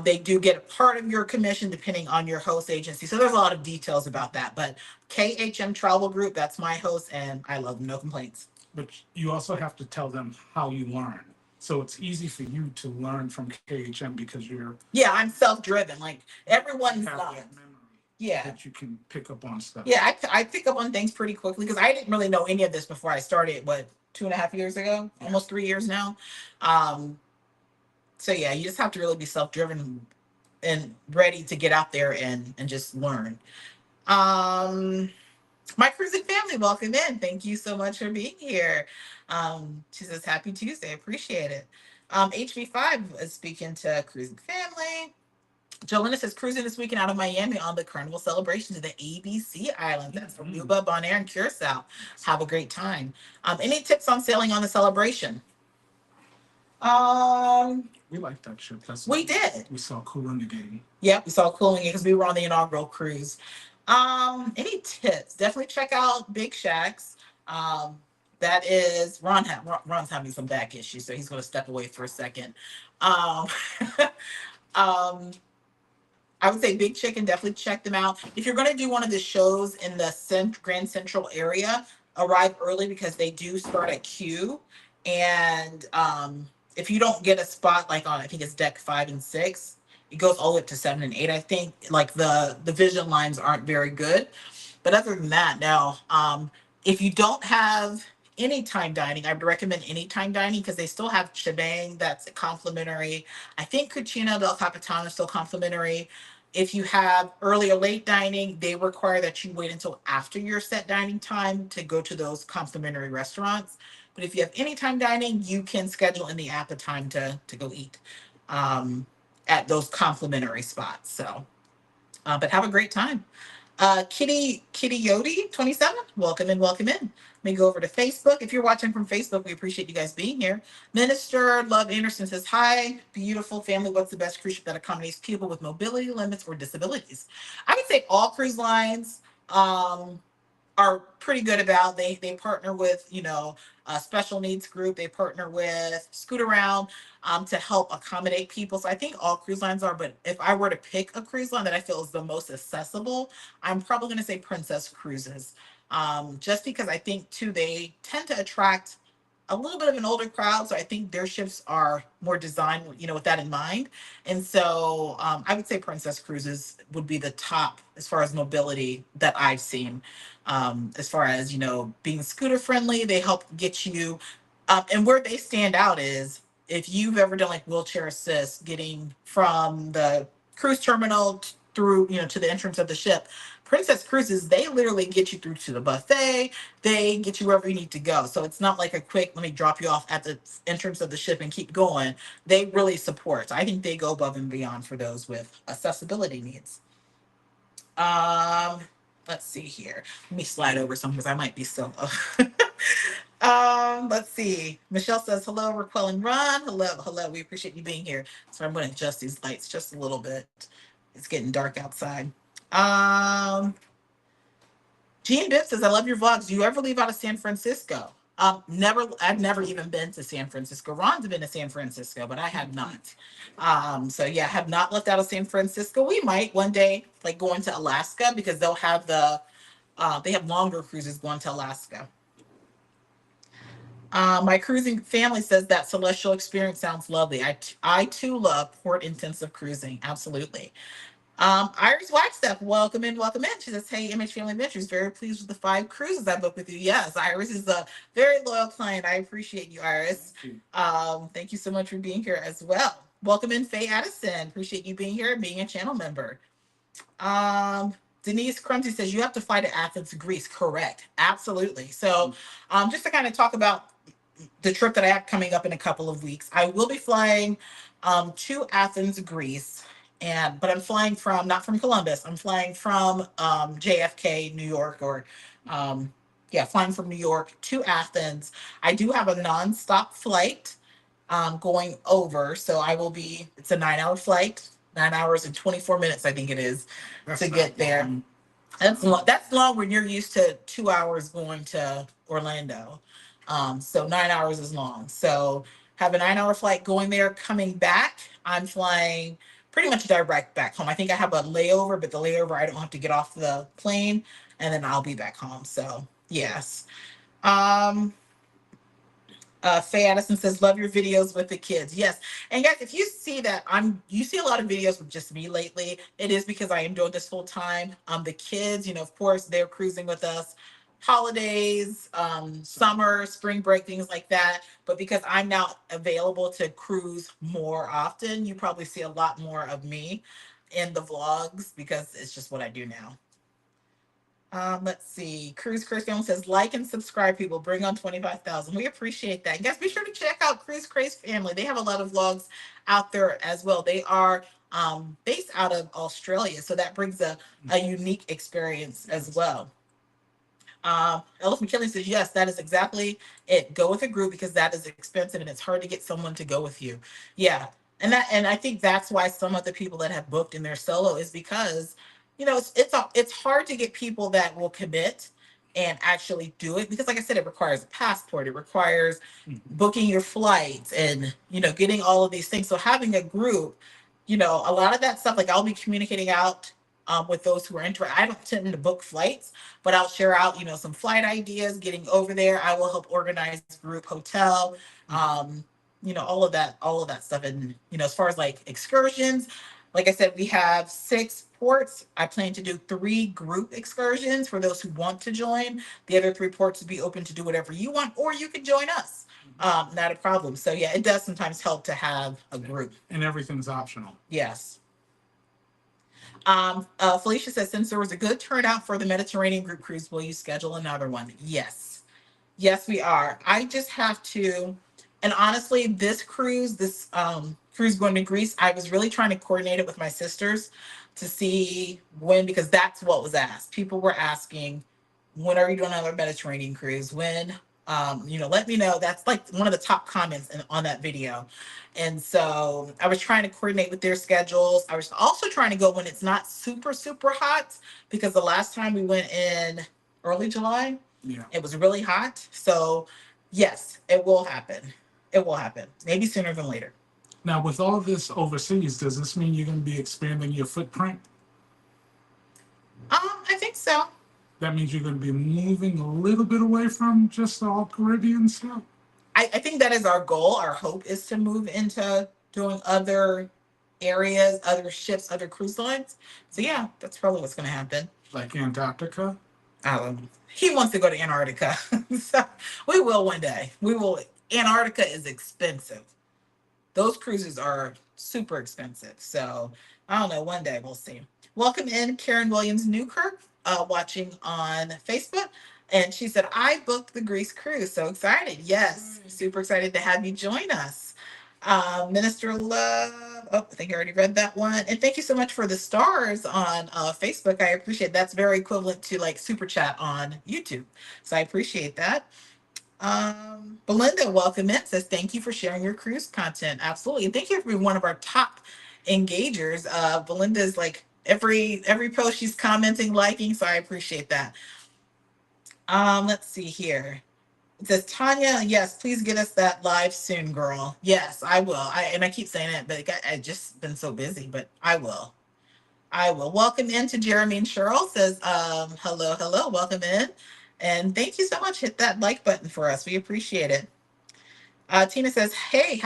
They do get a part of your commission depending on your host agency. So there's a lot of details about that. But KHM Travel Group, that's my host, and I love them. No complaints. But you also have to tell them how you learn. So it's easy for you to learn from KHM because yeah, I'm self-driven. Like everyone's not. Yeah, that you can pick up on stuff. Yeah, I pick up on things pretty quickly because I didn't really know any of this before I started. 2.5 years ago, almost 3 years now. So yeah, you just have to really be self-driven and ready to get out there and just learn. My cruising family, welcome in. Thank you so much for being here. She says, happy Tuesday. Appreciate it. HB5 is speaking to cruising family. Jolena says, cruising this weekend out of Miami on the Carnival celebration to the ABC Island. That's from Cuba, Bonaire, and Curacao. Have a great time. Any tips on sailing on the celebration? We liked that ship. We did. We saw Cool in the game. Yep, we saw Cool in the game because we were on the inaugural cruise. Any tips? Definitely check out Big Shacks. That is Ron's having some back issues, so he's going to step away for a second. I would say Big Chicken, definitely check them out. If you're going to do one of the shows in the Grand Central area, arrive early because they do start at Q. And if you don't get a spot like on, I think it's deck 5 and 6, it goes all the way up to 7 and 8. I think like the vision lines aren't very good. But other than that, now, if you don't have anytime dining, I would recommend anytime dining because they still have shebang that's complimentary. I think Cucina del Capitano is still complimentary. If you have early or late dining, they require that you wait until after your set dining time to go to those complimentary restaurants. But if you have anytime dining, you can schedule in the app a time to go eat um, at those complimentary spots. So, but have a great time. Kitty Yodi 27, welcome in, welcome in. Let me go over to Facebook. If you're watching from Facebook, we appreciate you guys being here. Minister Love Anderson says, hi, beautiful family. What's the best cruise ship that accommodates people with mobility limits or disabilities? I would say all cruise lines. Are pretty good about. They partner with, a special needs group. They partner with Scoot Around to help accommodate people. So I think all cruise lines are. But if I were to pick a cruise line that I feel is the most accessible, I'm probably going to say Princess Cruises. Just because I think too they tend to attract a little bit of an older crowd, so I think their ships are more designed, with that in mind. And so I would say Princess Cruises would be the top as far as mobility that I've seen. As far as being scooter friendly, they help get you. And where they stand out is if you've ever done like wheelchair assist, getting from the cruise terminal through to the entrance of the ship. Princess Cruises, they literally get you through to the buffet. They get you wherever you need to go. So it's not like a quick, let me drop you off at the entrance of the ship and keep going. They really support. So I think they go above and beyond for those with accessibility needs. Um, let's see here. Let me slide over some because I might be solo. Let's see. Michelle says, hello, RacQuelle and Ron. Hello, hello. We appreciate you being here. So I'm going to adjust these lights just a little bit. It's getting dark outside. Um, Gene Bibb says, I love your vlogs. Do you ever leave out of San Francisco? Never. I've never even been to San Francisco. Ron's been to San Francisco, but I have not. So yeah, I have not left out of San Francisco. We might one day, like going to Alaska because they'll have they have longer cruises going to Alaska. My cruising family says that Celestial experience sounds lovely. I too love port intensive cruising. Absolutely. Iris Wagstaff, welcome in, welcome in. She says, hey, Image Family Adventures, very pleased with the 5 cruises I booked with you. Yes, Iris is a very loyal client. I appreciate you, Iris. Thank you so much for being here as well. Welcome in, Faye Addison. Appreciate you being here and being a channel member. Denise Crumsey says, you have to fly to Athens, Greece. Correct. Absolutely. So just to kind of talk about the trip that I have coming up in a couple of weeks, I will be flying to Athens, Greece. But I'm flying from, not from Columbus, I'm flying from JFK, New York, or flying from New York to Athens. I do have a nonstop flight going over. So I will be, it's a 9-hour flight, 9 hours and 24 minutes, I think it is, to get there. That's long when you're used to 2 hours going to Orlando. So 9 hours is long. So have a 9-hour flight going there, coming back. I'm flying pretty much direct back home. I think I have a layover, but the layover I don't have to get off the plane, and then I'll be back home. So yes. Faye Addison says, love your videos with the kids. Yes. And guys, if you see that you see a lot of videos with just me lately, it is because I am doing this full time. The kids, of course, they're cruising with us, holidays, summer, spring break, things like that. But because I'm now available to cruise more often, you probably see a lot more of me in the vlogs because it's just what I do now. Let's see. Cruise Craze Family says, like and subscribe, people. Bring on 25,000. We appreciate that. And guys, be sure to check out Cruise Craze Family. They have a lot of vlogs out there as well. They are based out of Australia, so that brings a unique experience as well. Ellis McKinley says, yes, that is exactly it. Go with a group because that is expensive and it's hard to get someone to go with you. Yeah. And I think that's why some of the people that have booked in their solo is because, it's hard to get people that will commit and actually do it because, like I said, it requires a passport, it requires booking your flights and, getting all of these things. So having a group, a lot of that stuff, like I'll be communicating out with those who are interested. I don't tend to book flights, but I'll share out, some flight ideas, getting over there. I will help organize group hotel. all of that stuff. And as far as like excursions, like I said, we have 6 ports. I plan to do 3 group excursions for those who want to join. The other 3 ports would be open to do whatever you want, or you can join us. Not a problem. So yeah, it does sometimes help to have a group. And everything's optional. Yes. Felicia says, since there was a good turnout for the Mediterranean group cruise, will you schedule another one? Yes. Yes, we are. I just have to, and honestly, this cruise going to Greece, I was really trying to coordinate it with my sisters to see when, because that's what was asked. People were asking, when are you doing another Mediterranean cruise? When? Let me know. That's like one of the top comments on that video. And so I was trying to coordinate with their schedules. I was also trying to go when it's not super, super hot, because the last time we went in early July, Yeah. it was really hot. So yes, it will happen. It will happen. Maybe sooner than later. Now, with all this overseas, does this mean you're going to be expanding your footprint? I think so. That means you're going to be moving a little bit away from just all Caribbean stuff? I think that is our goal. Our hope is to move into doing other areas, other ships, other cruise lines. So yeah, that's probably what's going to happen. Like Antarctica? He wants to go to Antarctica. So we will one day. We will. Antarctica is expensive. Those cruises are super expensive. So I don't know. One day we'll see. Welcome in Karen Williams Newkirk, watching on Facebook. And she said, I booked the Greece cruise. So excited. Yes. Super excited to have you join us. Minister Love. Oh, I think I already read that one. And thank you so much for the stars on Facebook. I appreciate it. That's very equivalent to like super chat on YouTube. So I appreciate that. Belinda, welcome in, says thank you for sharing your cruise content. Absolutely. And thank you for being one of our top engagers. Belinda's like every post she's commenting, liking, so I appreciate that. Let's see here. It says Tanya, yes, please get us that live soon, girl. Yes, I will. I keep saying it, but I just been so busy, but I will. I will. Welcome in to Jeremy and Cheryl, says hello, welcome in. And thank you so much. Hit that like button for us. We appreciate it. Tina says, hey,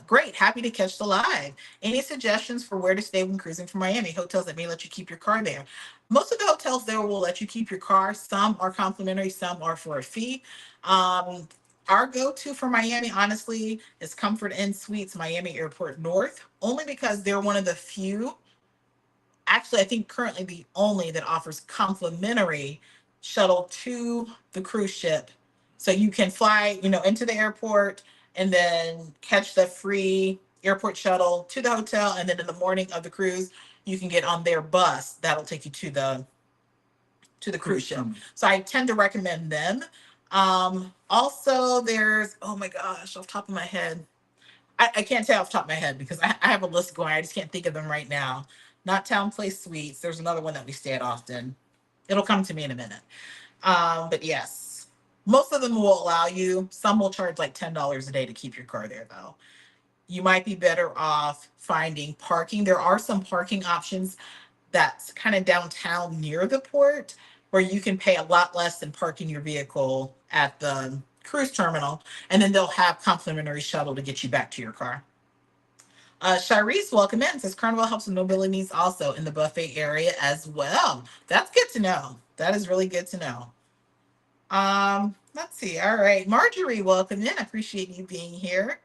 great, happy to catch the live. Any suggestions for where to stay when cruising from Miami? Hotels that may let you keep your car there. Most of the hotels there will let you keep your car. Some are complimentary, some are for a fee. Our go-to for Miami, honestly, is Comfort Inn Suites, Miami Airport North, only because they're one of the few, actually, I think currently the only, that offers complimentary shuttle to the cruise ship. So you can fly, into the airport and then catch the free airport shuttle to the hotel. And then in the morning of the cruise, you can get on their bus. That'll take you to the cruise ship. So I tend to recommend them. Also there's, oh my gosh, off the top of my head, I can't tell off the top of my head because I have a list going. I just can't think of them right now. Not Town Place Suites. There's another one that we stay at often. It'll come to me in a minute. But yes, most of them will allow you. Some will charge like $10 a day to keep your car there, though. You might be better off finding parking. There are some parking options that's kind of downtown near the port where you can pay a lot less than parking your vehicle at the cruise terminal, and then they'll have complimentary shuttle to get you back to your car. Sharice, welcome in. Says Carnival helps with mobility needs also in the buffet area as well. That's good to know. That is really good to know. Let's see. All right. Marjorie, welcome in. I appreciate you being here.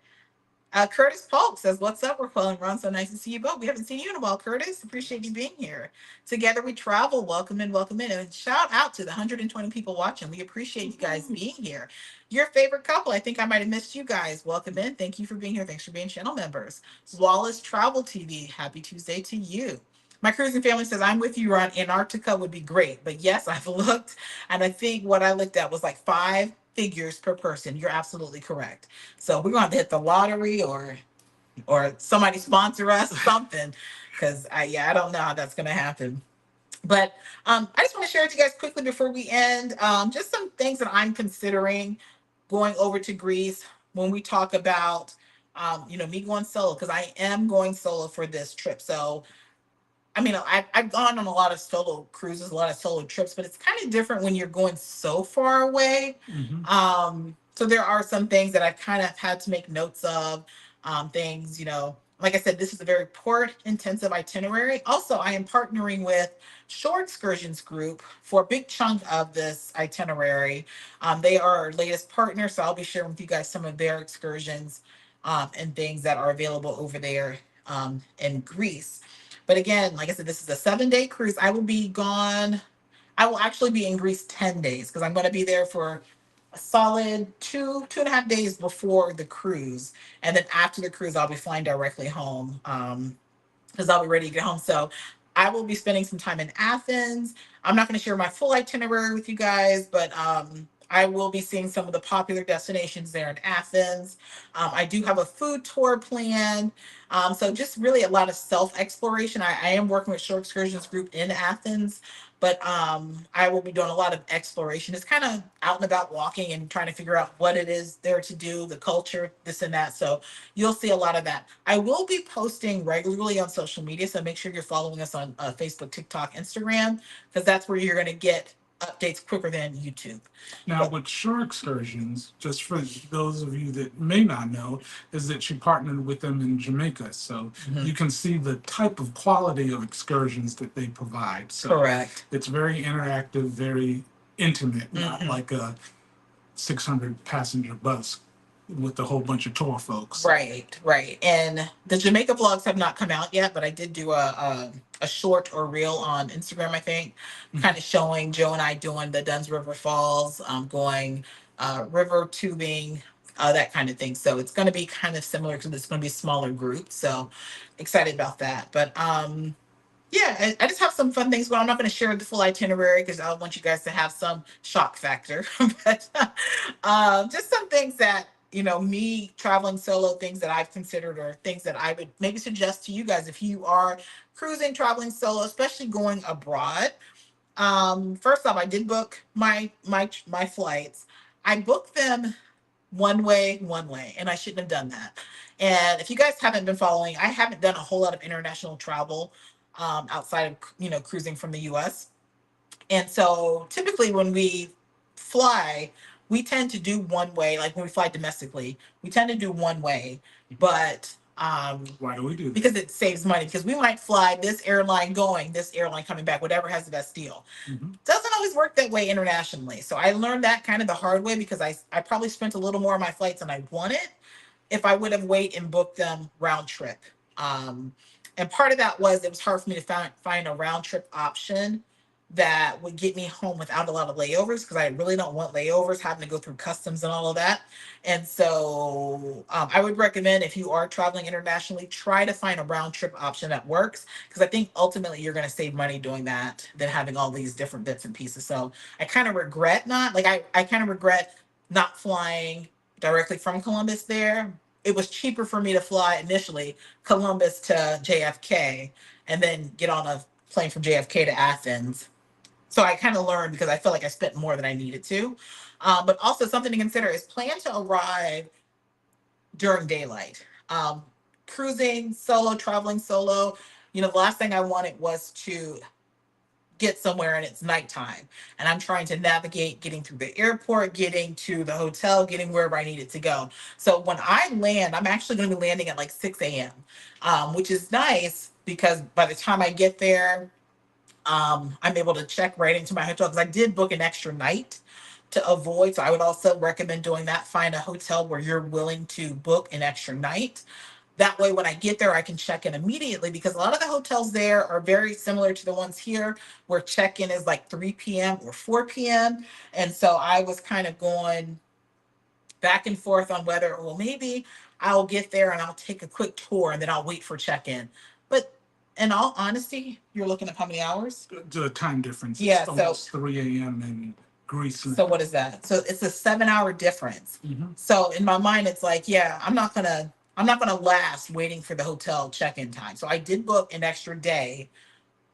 Curtis Polk says, what's up, RacQuelle and Ron? So nice to see you both. We haven't seen you in a while, Curtis. Appreciate you being here. Together we travel. Welcome in, welcome in. And shout out to the 120 people watching. We appreciate you guys being here. Your favorite couple. I think I might have missed you guys. Welcome in. Thank you for being here. Thanks for being channel members. Wallace Travel TV. Happy Tuesday to you. My cruising family says, I'm with you, Ron. Antarctica would be great. But yes, I've looked, and I think what I looked at was like 5 figures per person. You're absolutely correct. So we're going to have to hit the lottery or somebody sponsor us something, because I don't know how that's going to happen. But I just want to share with you guys quickly before we end, just some things that I'm considering going over to Greece when we talk about, me going solo, because I am going solo for this trip. So I mean, I've gone on a lot of solo cruises, a lot of solo trips, but it's kind of different when you're going so far away. So there are some things that I've kind of had to make notes of. Things, like I said, this is a very port intensive itinerary. Also, I am partnering with Shore Excursions Group for a big chunk of this itinerary. They are our latest partner, so I'll be sharing with you guys some of their excursions and things that are available over there in Greece. But again, like I said, this is a 7-day cruise. I will be gone. I will actually be in Greece 10 days because I'm going to be there for a solid 2.5 days before the cruise. And then after the cruise, I'll be flying directly home. Because I'll be ready to get home. So I will be spending some time in Athens. I'm not going to share my full itinerary with you guys, but I will be seeing some of the popular destinations there in Athens. I do have a food tour planned. So just really a lot of self exploration. I am working with Shore Excursions Group in Athens, but I will be doing a lot of exploration. It's kind of out and about walking and trying to figure out what it is there to do, the culture, this and that. So you'll see a lot of that. I will be posting regularly on social media, so make sure you're following us on Facebook, TikTok, Instagram, because that's where you're going to get updates quicker than YouTube. Now, with Shore Excursions, just for those of you that may not know, is that she partnered with them in Jamaica. So you can see the type of quality of excursions that they provide. So Correct. it's very interactive, very intimate, not like a 600 passenger bus with a whole bunch of tour folks. Right, right. And the Jamaica vlogs have not come out yet, but I did do a short or reel on Instagram, I think, kind of showing Joe and I doing the Duns River Falls, going river tubing, that kind of thing. So it's going to be kind of similar to this. It's going to be a smaller group. So excited about that. But yeah, I just have some fun things. Well, I'm not going to share the full itinerary because I want you guys to have some shock factor. But just some things that, me traveling solo, things that I've considered or things that I would maybe suggest to you guys if you are cruising, traveling solo, especially going abroad. First off, I did book my flights. I booked them one way, and I shouldn't have done that. And if you guys haven't been following, I haven't done a whole lot of international travel outside of cruising from the US. And so typically when we fly, we tend to do one way. Like when we fly domestically, we tend to do one way. But Why do we do that? because it saves money, because we might fly this airline going, this airline coming back, whatever has the best deal. Doesn't always work that way internationally. So I learned that kind of the hard way, because I probably spent a little more on my flights than I wanted if I would have waited and booked them round trip. Um, and part of that was it was hard for me to find a round trip option that would get me home without a lot of layovers, because I really don't want layovers, having to go through customs and all of that. And so I would recommend, if you are traveling internationally, try to find a round trip option that works, because I think ultimately you're going to save money doing that than having all these different bits and pieces. So I kind of regret I kind of regret not flying directly from Columbus there. It was cheaper for me to fly initially Columbus to JFK and then get on a plane from JFK to Athens. So I kind of learned, because I felt like I spent more than I needed to. But also something to consider is plan to arrive during daylight. Cruising solo, traveling solo, the last thing I wanted was to get somewhere and it's nighttime and I'm trying to navigate getting through the airport, getting to the hotel, getting wherever I needed to go. So when I land, I'm actually going to be landing at like 6 a.m., which is nice because by the time I get there, I'm able to check right into my hotel, because I did book an extra night to avoid. So I would also recommend doing that. Find a hotel where you're willing to book an extra night. That way, when I get there, I can check in immediately, because a lot of the hotels there are very similar to the ones here, where check-in is like 3 p.m. or 4 p.m. And so I was kind of going back and forth on whether, well, maybe I'll get there and I'll take a quick tour and then I'll wait for check-in. But in all honesty, you're looking at how many hours? The time difference. Yeah, It's almost 3 a.m. in Greece. So what is that? So it's a 7-hour difference. So in my mind, it's like, yeah, I'm not gonna last waiting for the hotel check-in time. So I did book an extra day.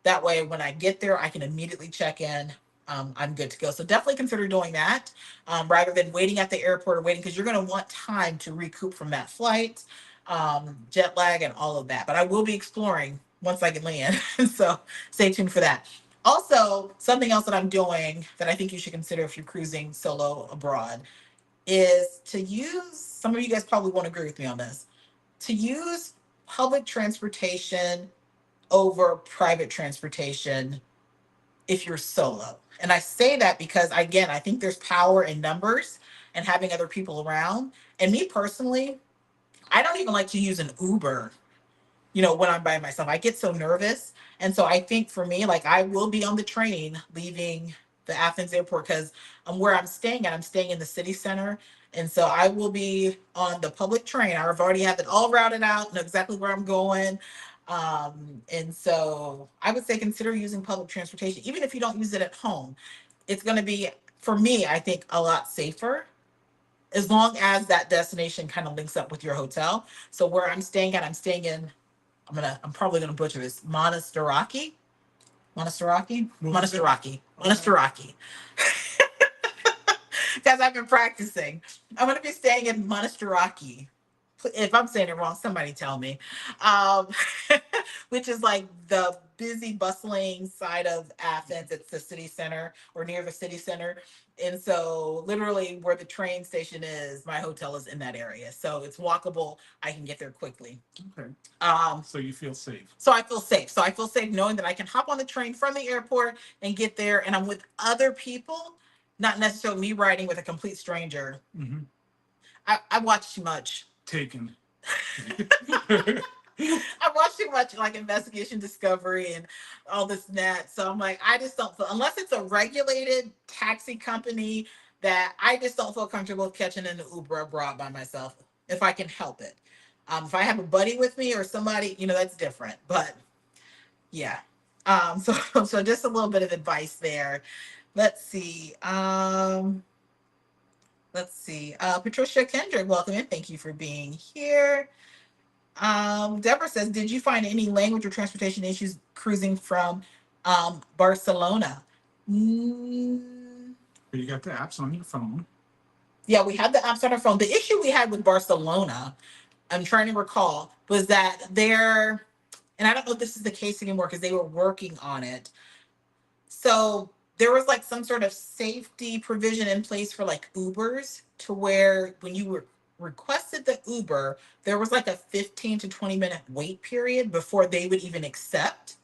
That way, when I get there, I can immediately check in. I'm good to go. So definitely consider doing that, rather than waiting at the airport or waiting, because you're going to want time to recoup from that flight, jet lag, and all of that. But I will be exploring once I can land. So stay tuned for that. Also, something else that I'm doing that I think you should consider if you're cruising solo abroad, is to use, some of you guys probably won't agree with me on this, to use public transportation over private transportation if you're solo. And I say that because, again, I think there's power in numbers and having other people around. And me personally, I don't even like to use an Uber, when I'm by myself. I get so nervous. And so I think for me, like, I will be on the train leaving the Athens airport because where I'm staying at, I'm staying in the city center. And so I will be on the public train. I've already have it all routed out, know exactly where I'm going. And so I would say consider using public transportation, even if you don't use it at home. It's going to be, for me, I think a lot safer as long as that destination kind of links up with your hotel. So where I'm staying at, I'm staying in, I'm probably gonna butcher this. Monastiraki. Because I've been practicing. I'm gonna be staying in Monastiraki. If I'm saying it wrong, somebody tell me. Um, which is like the busy, bustling side of Athens. It's the city center or near the city center. And so, literally, where the train station is, my hotel is in that area. So it's walkable. I can get there quickly. Okay. So you feel safe. So I feel safe. So I feel safe knowing that I can hop on the train from the airport and get there, and I'm with other people, not necessarily me riding with a complete stranger. Mm-hmm. I watch too much. Taken. I watch too much like Investigation Discovery and all this and that. So I'm like, I just don't feel, unless it's a regulated taxi company, that I just don't feel comfortable catching an Uber abroad by myself if I can help it. If I have a buddy with me or somebody, that's different. But yeah. So so just a little bit of advice there. Let's see. Patricia Kendrick, welcome in. Thank you for being here. Deborah says, did you find any language or transportation issues cruising from Barcelona? You got the apps on your phone. Yeah, we had the apps on our phone. The issue we had with Barcelona, I'm trying to recall, was that and I don't know if this is the case anymore because they were working on it. So there was like some sort of safety provision in place for like Ubers, to where when you were requested the Uber, there was like a 15 to 20-minute wait period before they would even accept.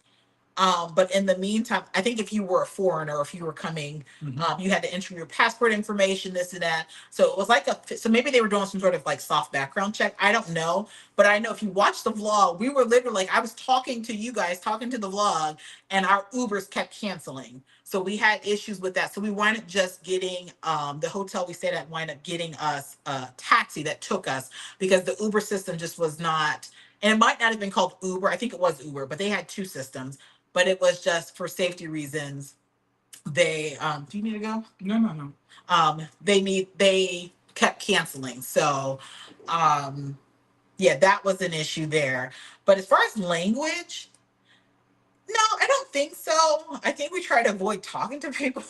But in the meantime, I think if you were a foreigner, if you were coming, you had to enter your passport information, this and that. So it was like so maybe they were doing some sort of like soft background check. I don't know. But I know if you watch the vlog, we were literally like, I was talking to you guys, talking to the vlog, and our Ubers kept canceling. So we had issues with that. So we wound up just getting, the hotel we stayed at wound up getting us a taxi that took us, because the Uber system just was not, and it might not have been called Uber. I think it was Uber, but they had two systems. But it was just for safety reasons. They do you need to go? No. They kept canceling. So yeah, that was an issue there. But as far as language, no, I don't think so. I think we try to avoid talking to people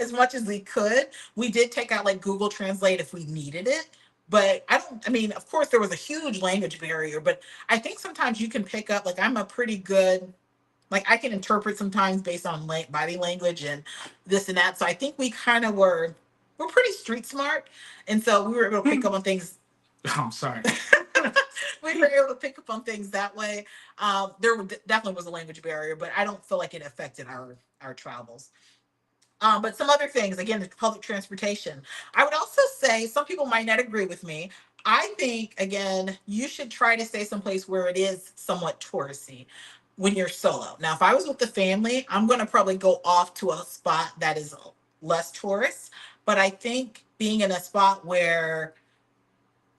as much as we could. We did take out like Google Translate if we needed it. But I mean, of course, there was a huge language barrier, but I think sometimes you can pick up, like, I'm a pretty good, like, I can interpret sometimes based on body language and this and that. So I think we kind of we're pretty street smart. And so we were able to pick up on things. Oh, I'm sorry. We were able to pick up on things that way. There definitely was a language barrier, but I don't feel like it affected our travels. But some other things, again, public transportation. I would also say, some people might not agree with me. I think, again, you should try to stay someplace where it is somewhat touristy when you're solo. Now, if I was with the family, I'm going to probably go off to a spot that is less tourist. But I think being in a spot where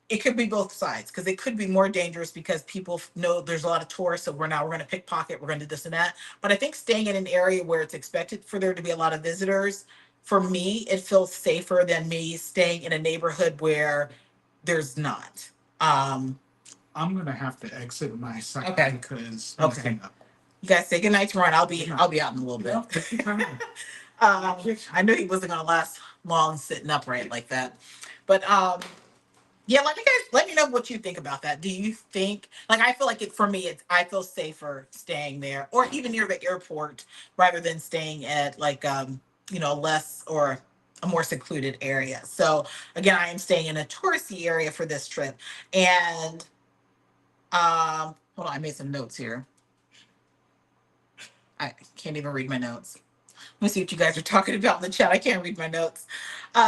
it could be both sides, because it could be more dangerous because people know there's a lot of tourists. So we're going to pickpocket, we're going to do this and that. But I think staying in an area where it's expected for there to be a lot of visitors, for me, it feels safer than me staying in a neighborhood where there's not. I'm gonna have to exit my site. Okay. Because okay. You guys say goodnight to Ron. I'll be out in a little bit. I knew he wasn't gonna last long sitting upright like that. But yeah, let me know what you think about that. Do you think, like, I feel like for me, I feel safer staying there or even near the airport rather than staying at like less, or a more secluded area. So again, I am staying in a touristy area for this trip. And hold on, I made some notes here. I can't even read my notes. Let me see what you guys are talking about in the chat. I can't read my notes.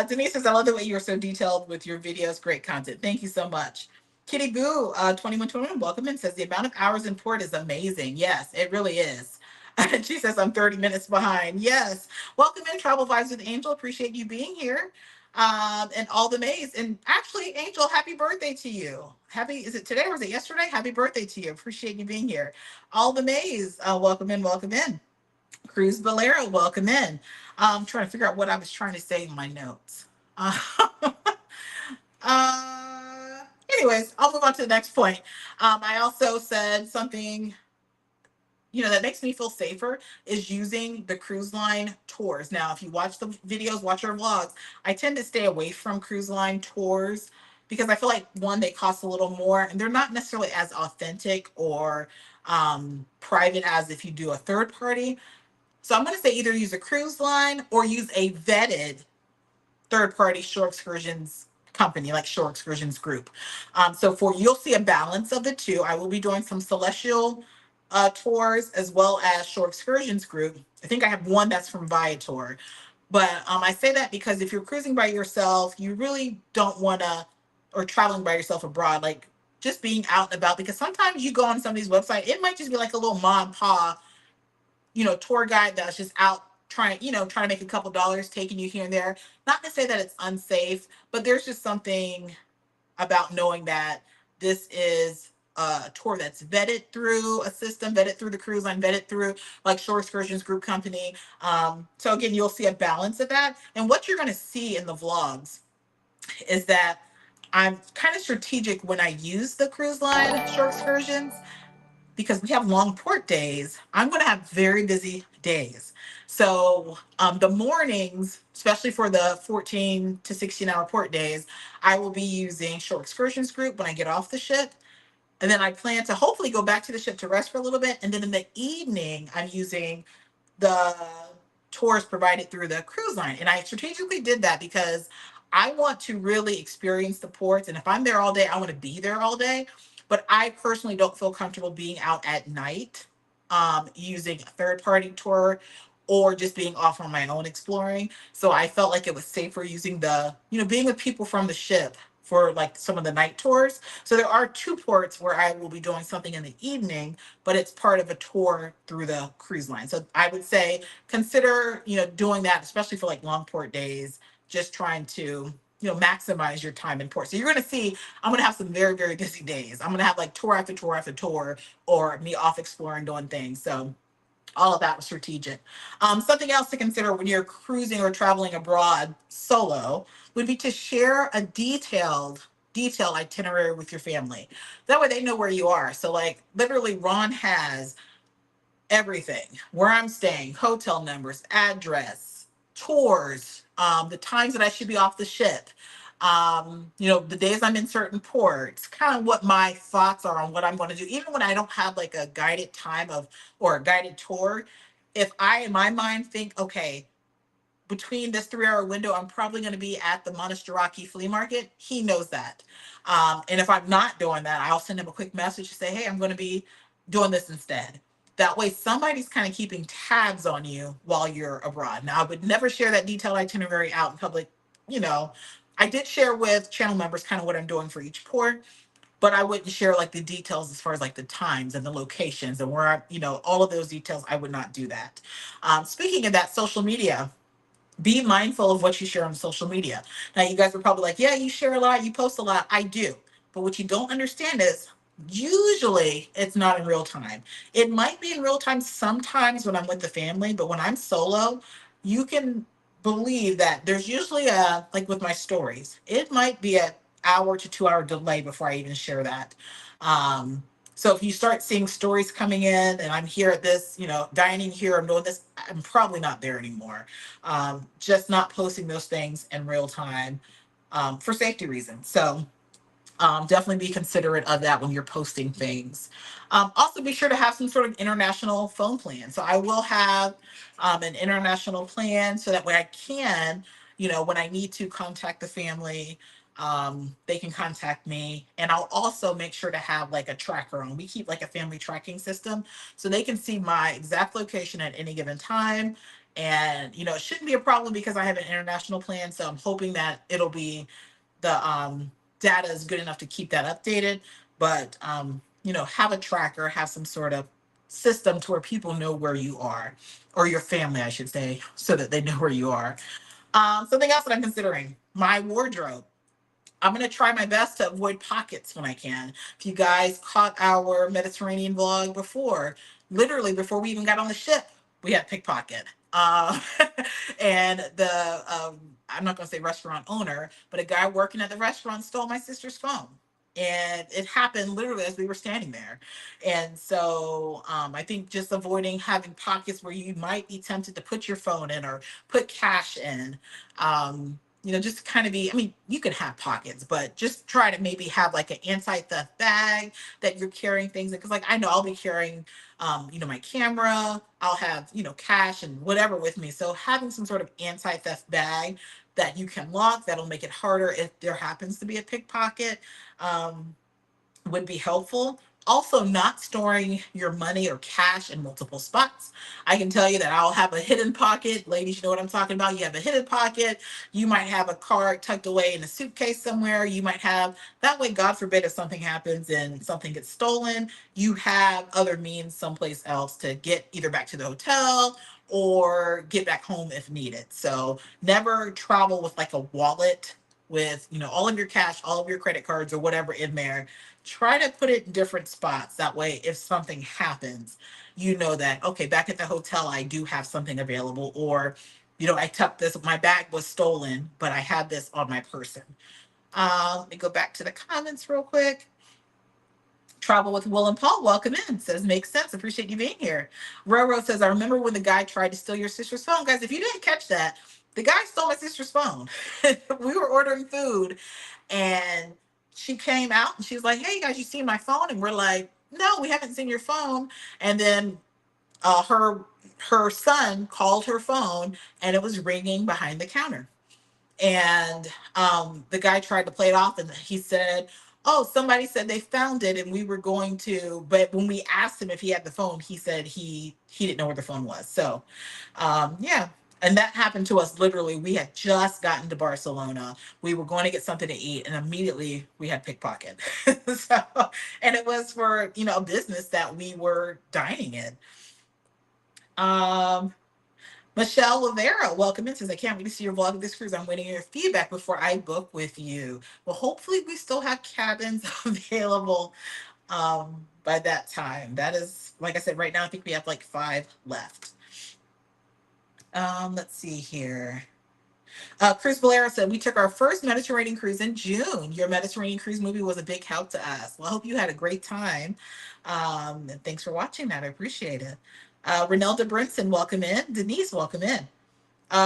Denise says, I love the way you are so detailed with your videos. Great content. Thank you so much. Kitty Boo, 2121, welcome in, says the amount of hours in port is amazing. Yes, it really is. And she says, I'm 30 minutes behind. Yes. Welcome in, Travel Vibes with Angel. Appreciate you being here. And all the Mays. And actually, Angel, happy birthday to you. Happy, is it today or was it yesterday? Happy birthday to you. Appreciate you being here. All the Mays, welcome in, welcome in. Cruz Valero, welcome in. I'm trying to figure out what I was trying to say in my notes. Uh, anyways, I'll move on to the next point. I also said something, that makes me feel safer is using the cruise line tours. Now, if you watch the videos, watch our vlogs, I tend to stay away from cruise line tours because I feel like, one, they cost a little more and they're not necessarily as authentic or private as if you do a third party. So I'm going to say either use a cruise line or use a vetted third-party shore excursions company, like Shore Excursions Group. So you'll see a balance of the two. I will be doing some Celestial tours as well as Shore Excursions Group. I think I have one that's from Viator. But I say that because if you're cruising by yourself, you really don't want to, or traveling by yourself abroad, like just being out and about, because sometimes you go on some of these websites, it might just be like a little mom and pop tour guide that's just out trying to make a couple dollars, taking you here and there. Not to say that it's unsafe, but there's just something about knowing that this is a tour that's vetted through a system, vetted through the cruise line, vetted through like Shore Excursions Group Company. So again, you'll see a balance of that. And what you're going to see in the vlogs is that I'm kind of strategic when I use the cruise line Shore Excursions because we have long port days. I'm going to have very busy days. So the mornings, especially for the 14 to 16-hour port days, I will be using Shore Excursions Group when I get off the ship. And then I plan to hopefully go back to the ship to rest for a little bit. And then in the evening, I'm using the tours provided through the cruise line. And I strategically did that because I want to really experience the ports. And if I'm there all day, I want to be there all day. But I personally don't feel comfortable being out at night using a third party tour or just being off on my own exploring. So I felt like it was safer using being with people from the ship for like some of the night tours. So there are two ports where I will be doing something in the evening, but it's part of a tour through the cruise line. So I would say consider, doing that, especially for like long port days, just trying to, maximize your time in port. So you're going to see, I'm going to have some very, very busy days. I'm going to have like tour after tour after tour or me off exploring, doing things. So all of that was strategic. Something else to consider when you're cruising or traveling abroad solo would be to share a detailed itinerary with your family. That way they know where you are. So like literally Ron has everything, where I'm staying, hotel numbers, address, tours, the times that I should be off the ship, the days I'm in certain ports, kind of what my thoughts are on what I'm going to do. Even when I don't have like a guided time or a guided tour, if I, in my mind, think, okay, between this 3 hour window, I'm probably going to be at the Monastiraki flea market. He knows that. And if I'm not doing that, I'll send him a quick message to say, hey, I'm going to be doing this instead. That way, somebody's kind of keeping tabs on you while you're abroad. Now, I would never share that detailed itinerary out in public. You know, I did share with channel members kind of what I'm doing for each port, but I wouldn't share like the details as far as like the times and the locations and where all of those details. I would not do that. Speaking of that, social media, be mindful of what you share on social media. Now, you guys are probably like, yeah, you share a lot, you post a lot. I do. But what you don't understand is usually it's not in real time. It might be in real time sometimes when I'm with the family, but when I'm solo, you can believe that there's usually like with my stories, it might be an hour to 2 hour delay before I even share that. Um, so if you start seeing stories coming in and I'm here at this, dining here, I'm doing this, I'm probably not there anymore. Just not posting those things in real time for safety reasons. So definitely be considerate of that when you're posting things. Also, be sure to have some sort of international phone plan. So I will have an international plan so that way I can, when I need to contact the family, they can contact me. And I'll also make sure to have like a tracker on. We keep like a family tracking system so they can see my exact location at any given time. And, it shouldn't be a problem because I have an international plan. So I'm hoping that it'll be the data is good enough to keep that updated. But, have a tracker, have some sort of system to where people know where you are, or your family, I should say, so that they know where you are. Something else that I'm considering, my wardrobe. I'm going to try my best to avoid pockets when I can. If you guys caught our Mediterranean vlog before, literally before we even got on the ship, we had Pickpocket. And I'm not going to say restaurant owner, but a guy working at the restaurant stole my sister's phone. And it happened literally as we were standing there. And so I think just avoiding having pockets where you might be tempted to put your phone in or put cash in. Just kind of be, I mean, you can have pockets, but just try to maybe have like an anti-theft bag that you're carrying things in. Cause like, I know I'll be carrying, my camera, I'll have, cash and whatever with me. So having some sort of anti-theft bag that you can lock, that'll make it harder if there happens to be a pickpocket. Um, would be helpful. Also, not storing your money or cash in multiple spots. I can tell you that I'll have a hidden pocket. Ladies, you know what I'm talking about. You have a hidden pocket. You might have a card tucked away in a suitcase somewhere. You might have, that way, God forbid, if something happens and something gets stolen, you have other means someplace else to get either back to the hotel or get back home if needed. So never travel with like a wallet with, all of your cash, all of your credit cards or whatever in there. Try to put it in different spots. That way, if something happens, you know that, okay, back at the hotel, I do have something available. Or, I tucked this, my bag was stolen, but I had this on my person. Let me go back to the comments real quick. Travel with Will and Paul, welcome in. Says, makes sense. Appreciate you being here. Railroad says, I remember when the guy tried to steal your sister's phone. Guys, if you didn't catch that, the guy stole my sister's phone. We were ordering food and she came out and she was like, hey guys, you see my phone? And we're like, no, we haven't seen your phone. And then her son called her phone and it was ringing behind the counter. And the guy tried to play it off and he said, oh, somebody said they found it and we were going to, but when we asked him if he had the phone, he said he didn't know where the phone was. So yeah. And that happened to us literally. We had just gotten to Barcelona. We were going to get something to eat, and immediately we had pickpocket. So, and it was for a business that we were dining in. Um, Michelle Rivera, welcome in. Says, I can't wait to see your vlog of this cruise. I'm waiting on your feedback before I book with you. Well, hopefully we still have cabins available by that time. That is, like I said, right now I think we have like 5 left. Let's see here. Chris Valera said, we took our first Mediterranean cruise in June. Your Mediterranean cruise movie was a big help to us. Well, I hope you had a great time. And thanks for watching that. I appreciate it. Renelda Brinson, welcome in. Denise, welcome in.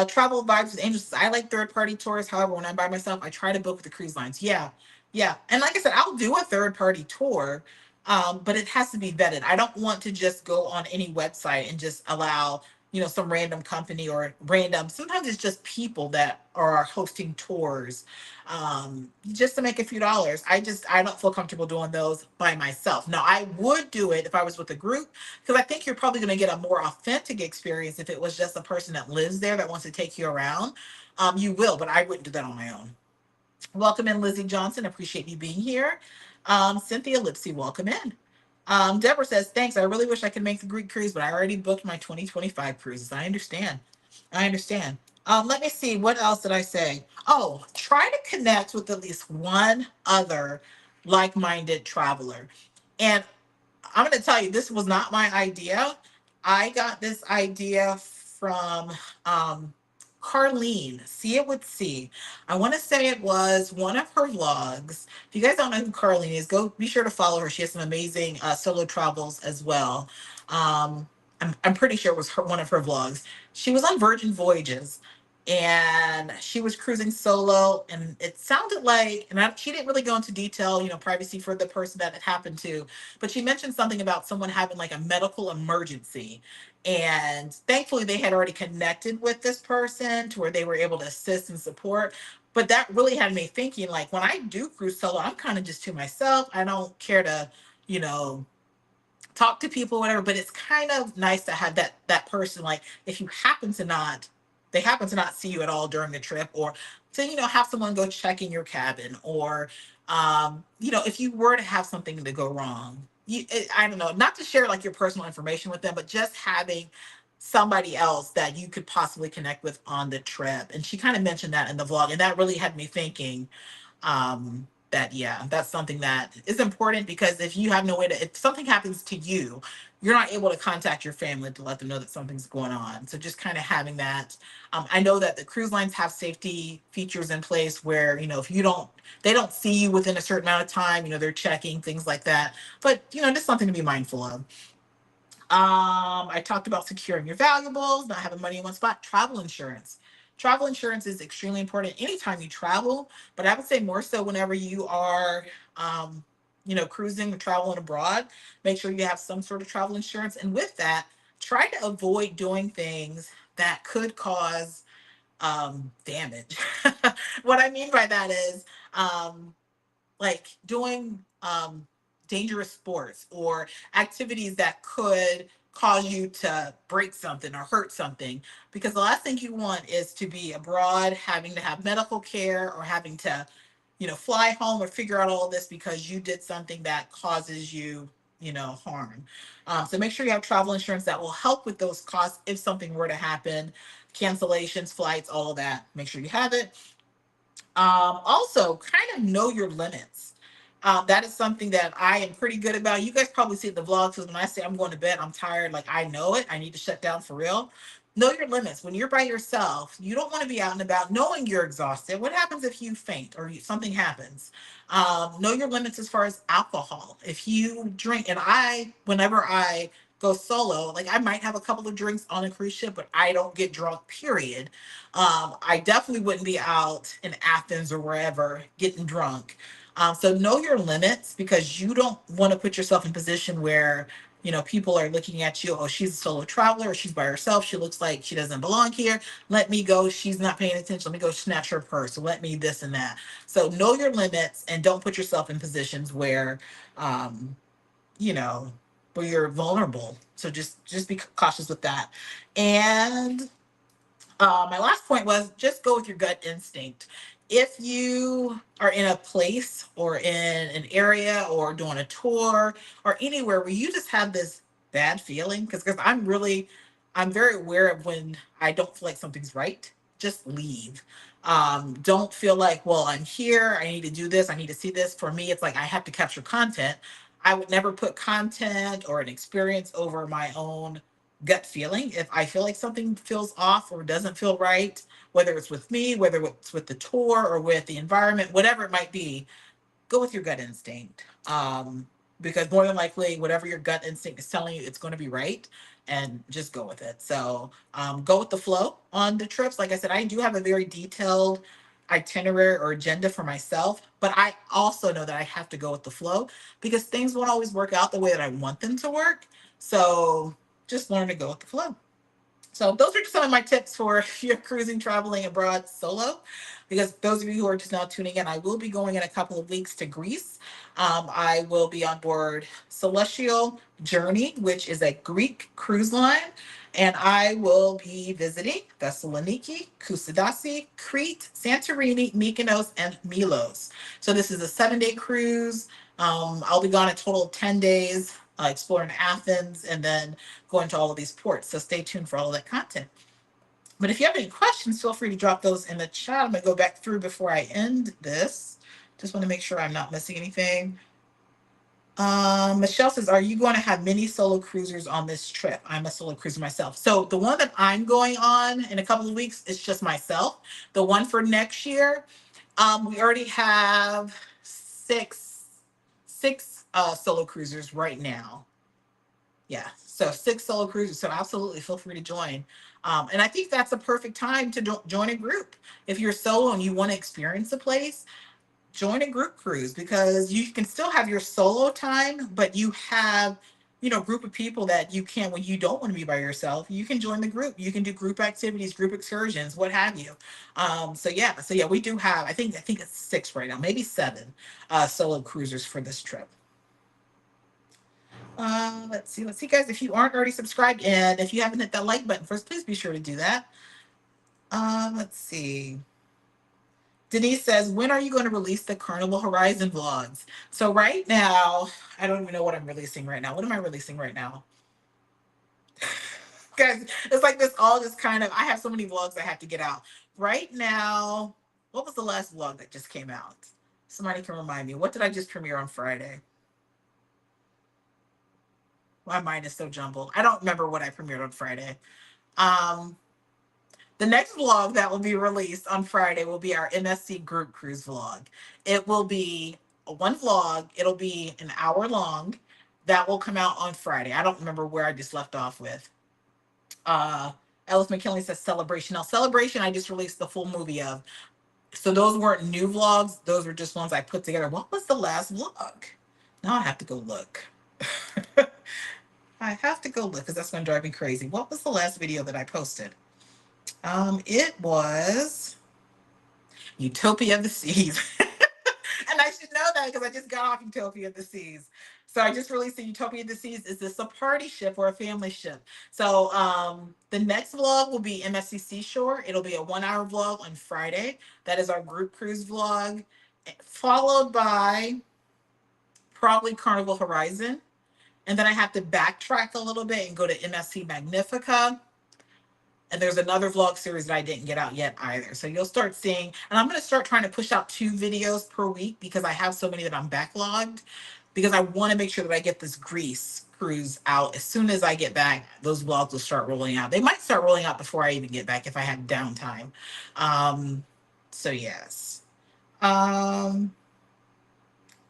Travel Vibes with Angels says, I like third-party tours. However, when I'm by myself, I try to book with the cruise lines. Yeah, yeah. And like I said, I'll do a third-party tour, but it has to be vetted. I don't want to just go on any website and just allow, some random company or random, sometimes it's just people that are hosting tours, just to make a few dollars. I don't feel comfortable doing those by myself. Now, I would do it if I was with a group, because I think you're probably going to get a more authentic experience if it was just a person that lives there that wants to take you around. You will, but I wouldn't do that on my own. Welcome in, Lizzie Johnson. Appreciate you being here. Cynthia Lipsy, welcome in. Deborah says, thanks. I really wish I could make the Greek cruise, but I already booked my 2025 cruises. I understand. I understand. Let me see. What else did I say? Oh, try to connect with at least one other like-minded traveler. And I'm going to tell you, this was not my idea. I got this idea from Carlene, See It with C. I want to say it was one of her vlogs. If you guys don't know who Carlene is, go be sure to follow her. She has some amazing solo travels as well. I'm pretty sure it was one of her vlogs. She was on Virgin Voyages. and she was cruising solo, and it sounded like, and she didn't really go into detail, privacy for the person that it happened to, but she mentioned something about someone having like a medical emergency, and thankfully they had already connected with this person to where they were able to assist and support. But that really had me thinking, like, when I do cruise solo, I'm kind of just to myself. I don't care to, you know talk to people, whatever. But it's kind of nice to have that person, like, if you happen to not, they happen to not see you at all during the trip, or to have someone go check in your cabin, or if you were to have something to go wrong, I don't know, not to share like your personal information with them, but just having somebody else that you could possibly connect with on the trip. And she kind of mentioned that in the vlog, and that really had me thinking, that, yeah, that's something that is important, because if you have no way to, if something happens to you, you're not able to contact your family to let them know that something's going on. So just kind of having that. I know that the cruise lines have safety features in place where, if you don't, they don't see you within a certain amount of time, they're checking things like that. But just something to be mindful of. I talked about securing your valuables, not having money in one spot. Travel insurance. Travel insurance is extremely important anytime you travel, but I would say more so whenever you are, cruising or traveling abroad. Make sure you have some sort of travel insurance. And with that, try to avoid doing things that could cause damage. What I mean by that is, um, like doing dangerous sports or activities that could cause you to break something or hurt something, because the last thing you want is to be abroad having to have medical care, or having to fly home or figure out all of this because you did something that causes you harm. So make sure you have travel insurance that will help with those costs if something were to happen, cancellations, flights, all of that. Make sure you have it. Also, kind of know your limits. That is something that I am pretty good about. You guys probably see the vlogs, because when I say I'm going to bed, I'm tired, like, I know it. I need to shut down for real. Know your limits. When you're by yourself, you don't want to be out and about knowing you're exhausted. What happens if you faint or something happens? Know your limits as far as alcohol. If you drink, and whenever I go solo, like, I might have a couple of drinks on a cruise ship, but I don't get drunk, period. I definitely wouldn't be out in Athens or wherever getting drunk. So know your limits, because you don't want to put yourself in a position where, people are looking at you. Oh, she's a solo traveler, or she's by herself. She looks like she doesn't belong here. Let me go. She's not paying attention. Let me go snatch her purse. Let me this and that. So know your limits, and don't put yourself in positions where, um, you know, where you're vulnerable. So just be cautious with that. And my last point was, just go with your gut instinct. If you are in a place or in an area or doing a tour or anywhere where you just have this bad feeling, because I'm very aware of when I don't feel like something's right, just leave. Don't feel like, well, I'm here, I need to do this, I need to see this. For me, it's like I have to capture content. I would never put content or an experience over my own gut feeling. If I feel like something feels off or doesn't feel right, whether it's with me, whether it's with the tour or with the environment, whatever it might be, go with your gut instinct. Because more than likely, whatever your gut instinct is telling you, it's going to be right, and just go with it. So go with the flow on the trips. Like I said, I do have a very detailed itinerary or agenda for myself, but I also know that I have to go with the flow, because things won't always work out the way that I want them to work. So just learn to go with the flow. So those are just some of my tips for if you're cruising, traveling abroad solo. Because those of you who are just now tuning in, I will be going in a couple of weeks to Greece. I will be on board Celestial Journey, which is a Greek cruise line. And I will be visiting Thessaloniki, Kusadasi, Crete, Santorini, Mykonos, and Milos. So this is a 7-day cruise. I'll be gone a total of 10 days, exploring Athens, and then going to all of these ports. So stay tuned for all of that content. But if you have any questions, feel free to drop those in the chat. I'm going to go back through before I end this. Just want to make sure I'm not missing anything. Michelle says, are you going to have many solo cruisers on this trip? I'm a solo cruiser myself. So the one that I'm going on in a couple of weeks is just myself. The one for next year, we already have six solo cruisers right now. Yeah, so 6 solo cruisers. So absolutely feel free to join. And I think that's a perfect time to join a group. If you're solo and you want to experience a place, join a group cruise, because you can still have your solo time, but you have, group of people that you can, when you don't want to be by yourself, you can join the group. You can do group activities, group excursions, what have you. So yeah, we do have, I think it's 6 right now, maybe 7 solo cruisers for this trip. Let's see, guys. If you aren't already subscribed and if you haven't hit that like button first, please be sure to do that. Let's see. Denise says, when are you going to release the Carnival Horizon vlogs? So right now, I don't even know what I'm releasing right now. What am I releasing right now? Guys, it's like this all just kind of, I have so many vlogs I have to get out. Right now, what was the last vlog that just came out? Somebody can remind me. What did I just premiere on Friday? My mind is so jumbled. I don't remember what I premiered on Friday. Um, The next vlog that will be released on Friday will be our MSC group cruise vlog. It will be one vlog. It'll be an hour long. That will come out on Friday. I don't remember where I just left off with. Uh, Ellis McKinley says Celebration. Now, Celebration, I just released the full movie of. So those weren't new vlogs. Those were just ones I put together. What was the last vlog? Now I have to go look. I have to go look because that's going to drive me crazy. What was the last video that I posted? It was Utopia of the Seas. And I should know that because I just got off Utopia of the Seas. So I just released the Utopia of the Seas. Is this a party ship or a family ship? So the next vlog will be MSC Seashore. It'll be a 1-hour vlog on Friday. That is our group cruise vlog, followed by probably Carnival Horizon. And then I have to backtrack a little bit and go to MSC Magnifica. And there's another vlog series that I didn't get out yet either. So you'll start seeing, and I'm going to start trying to push out 2 videos per week because I have so many that I'm backlogged, because I want to make sure that I get this Greece cruise out. As soon as I get back, those vlogs will start rolling out. They might start rolling out before I even get back if I have downtime. So yes. Um,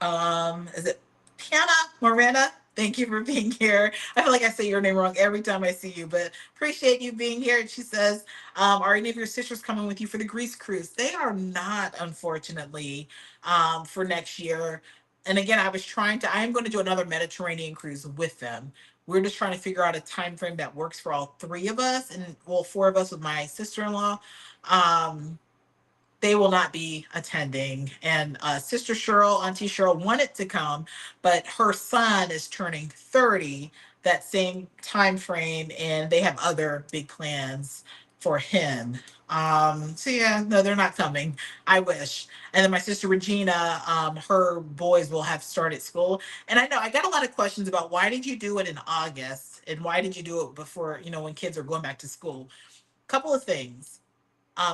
is it Piana Morena? Thank you for being here. I feel like I say your name wrong every time I see you, but appreciate you being here. And she says, are any of your sisters coming with you for the Greece cruise? They are not, unfortunately, for next year. And again, I am going to do another Mediterranean cruise with them. We're just trying to figure out a time frame that works for all 3 of us, and well, 4 of us with my sister-in-law. They will not be attending. And Sister Cheryl, Auntie Cheryl wanted to come, but her son is turning 30 that same time frame, and they have other big plans for him. So yeah, no, they're not coming. I wish. And then my sister Regina, her boys will have started school. And I know I got a lot of questions about why did you do it in August and why did you do it before, when kids are going back to school? Couple of things.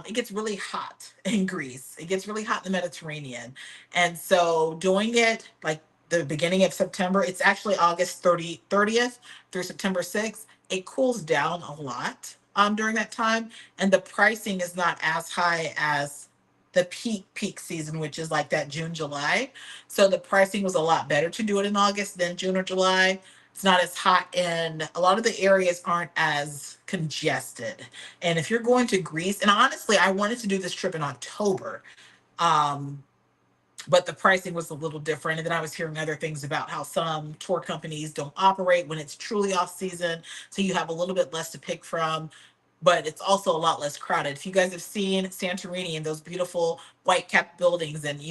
It gets really hot in Greece. It gets really hot in the Mediterranean. And so doing it like the beginning of September, it's actually August 30th through September 6th. It cools down a lot during that time. And the pricing is not as high as the peak season, which is like that June, July. So the pricing was a lot better to do it in August than June or July. It's not as hot, and a lot of the areas aren't as congested. And if you're going to Greece, and honestly, I wanted to do this trip in October, um, but the pricing was a little different. And then I was hearing other things about how some tour companies don't operate when it's truly off season. So you have a little bit less to pick from, but it's also a lot less crowded. If you guys have seen Santorini and those beautiful white capped buildings and,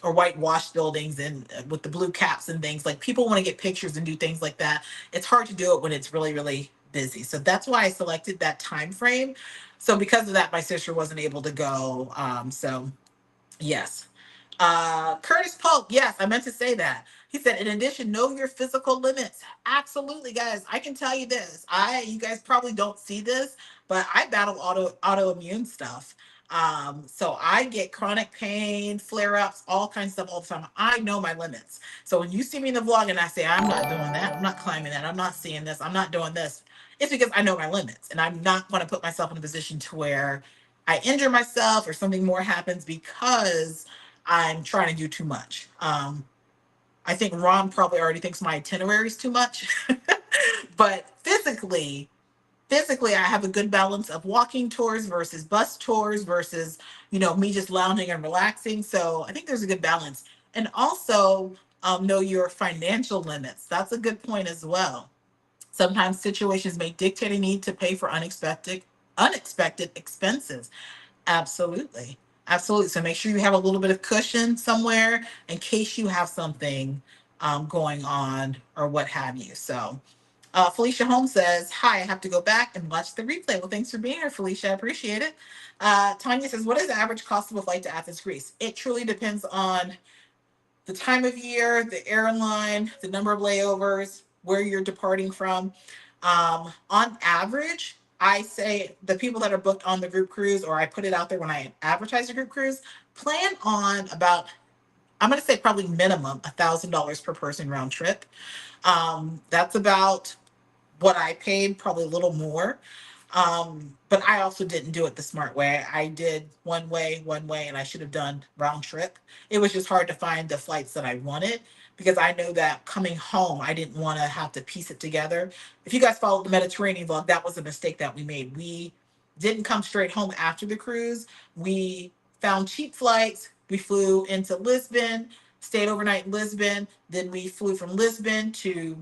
or whitewashed buildings and with the blue caps and things, like people want to get pictures and do things like that. It's hard to do it when it's really, really busy. So that's why I selected that time frame. So because of that, my sister wasn't able to go. So yes. Curtis Polk, yes, I meant to say that. He said, in addition, know your physical limits. Absolutely, guys. I can tell you this. You guys probably don't see this, but I battle autoimmune stuff. So I get chronic pain, flare-ups, all kinds of stuff all the time. I know my limits. So when you see me in the vlog and I say, I'm not doing that, I'm not climbing that, I'm not seeing this, I'm not doing this, it's because I know my limits. And I'm not going to put myself in a position to where I injure myself or something more happens because I'm trying to do too much. I think Ron probably already thinks my itinerary is too much, but physically I have a good balance of walking tours versus bus tours versus, me just lounging and relaxing. So I think there's a good balance. And also, know your financial limits. That's a good point as well. Sometimes situations may dictate a need to pay for unexpected expenses. Absolutely. Absolutely. So make sure you have a little bit of cushion somewhere in case you have something going on or what have you. So Felicia Holmes says, "Hi, I have to go back and watch the replay." Well, thanks for being here, Felicia. I appreciate it. Tanya says, "What is the average cost of a flight to Athens, Greece?" It truly depends on the time of year, the airline, the number of layovers, where you're departing from. On average, I say the people that are booked on the group cruise, or I put it out there when I advertise a group cruise, plan on about, I'm going to say probably minimum $1,000 per person round trip. That's about what I paid, probably a little more. But I also didn't do it the smart way. I did one way, and I should have done round trip. It was just hard to find the flights that I wanted because I know that coming home, I didn't want to have to piece it together. If you guys followed the Mediterranean vlog, that was a mistake that we made. We didn't come straight home after the cruise. We found cheap flights. We flew into Lisbon, stayed overnight in Lisbon. Then we flew from Lisbon to,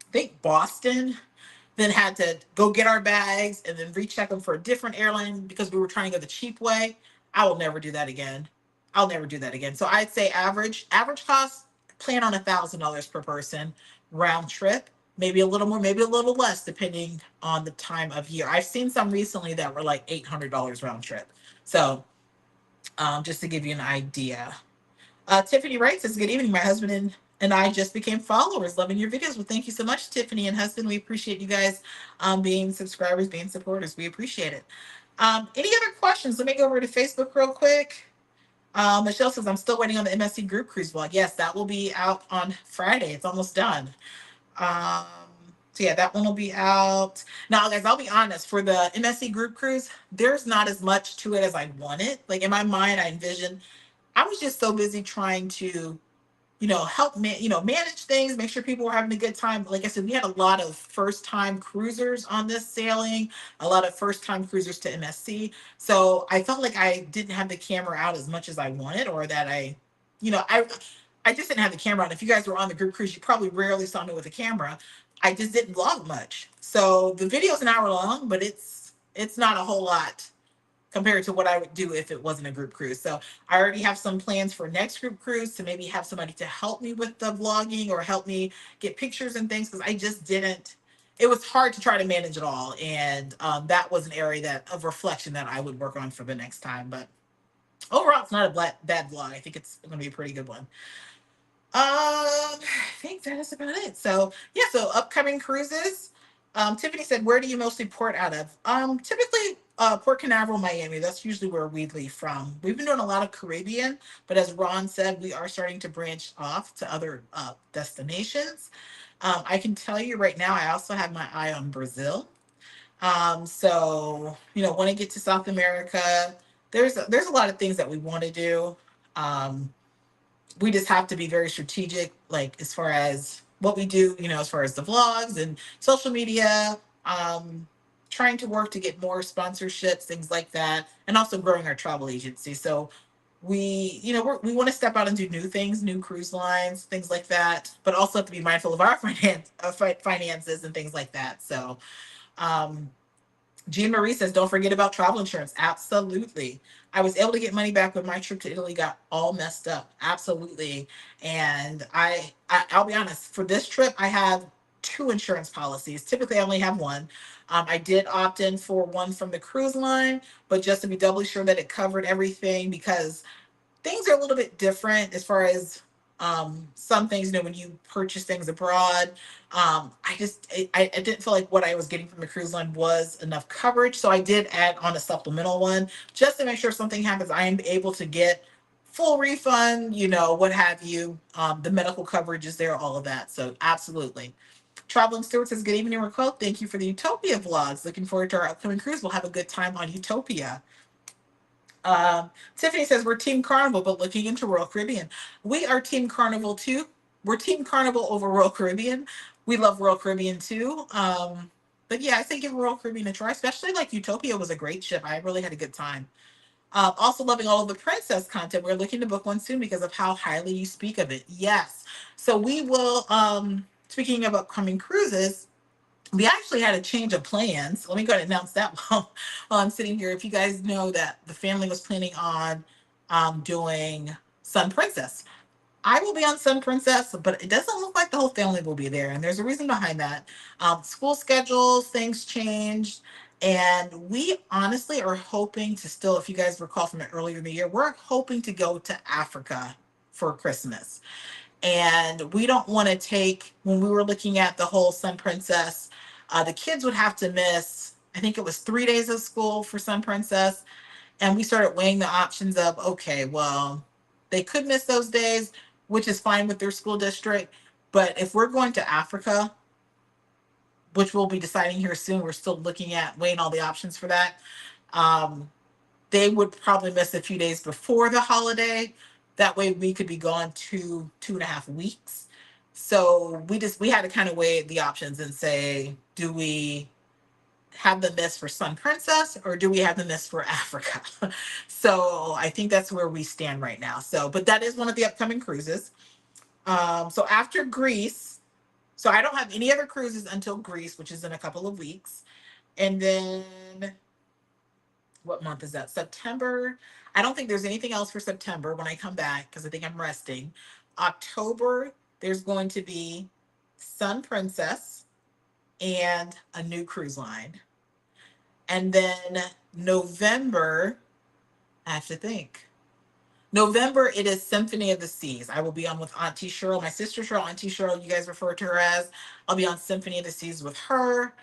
I think, Boston, then had to go get our bags and then recheck them for a different airline because we were trying to go the cheap way. I will never do that again. I'll never do that again. So I'd say average cost, plan on $1,000 per person round trip. Maybe a little more, maybe a little less, depending on the time of year. I've seen some recently that were like $800 round trip. So just to give you an idea. Tiffany Wright says, "Good evening. My husband and I just became followers, loving your videos." Well, thank you so much, Tiffany and husband. We appreciate you guys being subscribers, being supporters. We appreciate it. Any other questions? Let me go over to Facebook real quick. Michelle says, "I'm still waiting on the MSC group cruise vlog." Yes, that will be out on Friday. It's almost done. Um, so yeah, that one will be out. Now, guys, I'll be honest, for the MSC group cruise, there's not as much to it as I wanted. Like in my mind, I envisioned, I was just so busy trying to, help manage things, make sure people were having a good time. Like I said, we had a lot of first time cruisers on this sailing, a lot of first time cruisers to MSC. So I felt like I didn't have the camera out as much as I wanted, or that I just didn't have the camera on. If you guys were on the group cruise, you probably rarely saw me with a camera. I just didn't vlog much. So the video's an hour long, but it's not a whole lot compared to what I would do if it wasn't a group cruise. So I already have some plans for next group cruise to maybe have somebody to help me with the vlogging or help me get pictures and things, because I just didn't. It was hard to try to manage it all, and that was an area of reflection that I would work on for the next time. But overall, it's not a bad vlog. I think it's going to be a pretty good one. I think that is about it. So yeah, so upcoming cruises. Tiffany said, "Where do you mostly port out of?" Typically Port Canaveral, Miami. That's usually where we leave from. We've been doing a lot of Caribbean, but as Ron said, we are starting to branch off to other destinations. I can tell you right now, I also have my eye on Brazil. So want to get to South America. There's a lot of things that we want to do. We just have to be very strategic, like as far as what we do, as far as the vlogs and social media, trying to work to get more sponsorships, things like that, and also growing our travel agency. So we want to step out and do new things, new cruise lines, things like that, but also have to be mindful of our finances and things like that. So, um, Jean Marie says, "Don't forget about travel insurance." Absolutely. I was able to get money back when my trip to Italy got all messed up. Absolutely. And I'll be honest, for this trip, I have two insurance policies. Typically, I only have one. I did opt in for one from the cruise line, but just to be doubly sure that it covered everything, because things are a little bit different as far as some things, when you purchase things abroad. I didn't feel like what I was getting from the cruise line was enough coverage. So I did add on a supplemental one just to make sure if something happens, I am able to get full refund, what have you. The medical coverage is there, all of that. So absolutely. Traveling Stewart says, "Good evening, RacQuelle. Thank you for the Utopia vlogs. Looking forward to our upcoming cruise. We'll have a good time on Utopia." Tiffany says, "We're Team Carnival, but looking into Royal Caribbean." We are Team Carnival too. We're Team Carnival over Royal Caribbean. We love Royal Caribbean too. But yeah, I think give Royal Caribbean a try, especially like Utopia was a great ship. I really had a good time. Also loving all of the princess content. We're looking to book one soon because of how highly you speak of it. Yes. So we will, speaking of upcoming cruises, we actually had a change of plans. Let me go ahead and announce that while I'm sitting here. If you guys know that the family was planning on doing Sun Princess. I will be on Sun Princess, but it doesn't look like the whole family will be there. And there's a reason behind that. School schedules, things changed. And we honestly are hoping to still, if you guys recall from it earlier in the year, we're hoping to go to Africa for Christmas. And we don't want to take, when we were looking at the whole Sun Princess, the kids would have to miss, I think it was 3 days of school for Sun Princess. And we started weighing the options of, okay, well, they could miss those days, which is fine with their school district. But if we're going to Africa, which we'll be deciding here soon, we're still looking at weighing all the options for that. Um, they would probably miss a few days before the holiday. That way we could be gone 2.5 weeks. So we had to kind of weigh the options and say, do we have the miss for Sun Princess or do we have the miss for Africa? So I think that's where we stand right now. So, but that is one of the upcoming cruises. So after Greece, so I don't have any other cruises until Greece, which is in a couple of weeks. And then what month is that? September. I don't think there's anything else for September when I come back because I think I'm resting. October, there's going to be Sun Princess and a new cruise line. And then November, I have to think. November, it is Symphony of the Seas. I will be on with Auntie Cheryl, my sister Cheryl, Auntie Cheryl, you guys refer to her as. I'll be on Symphony of the Seas with her.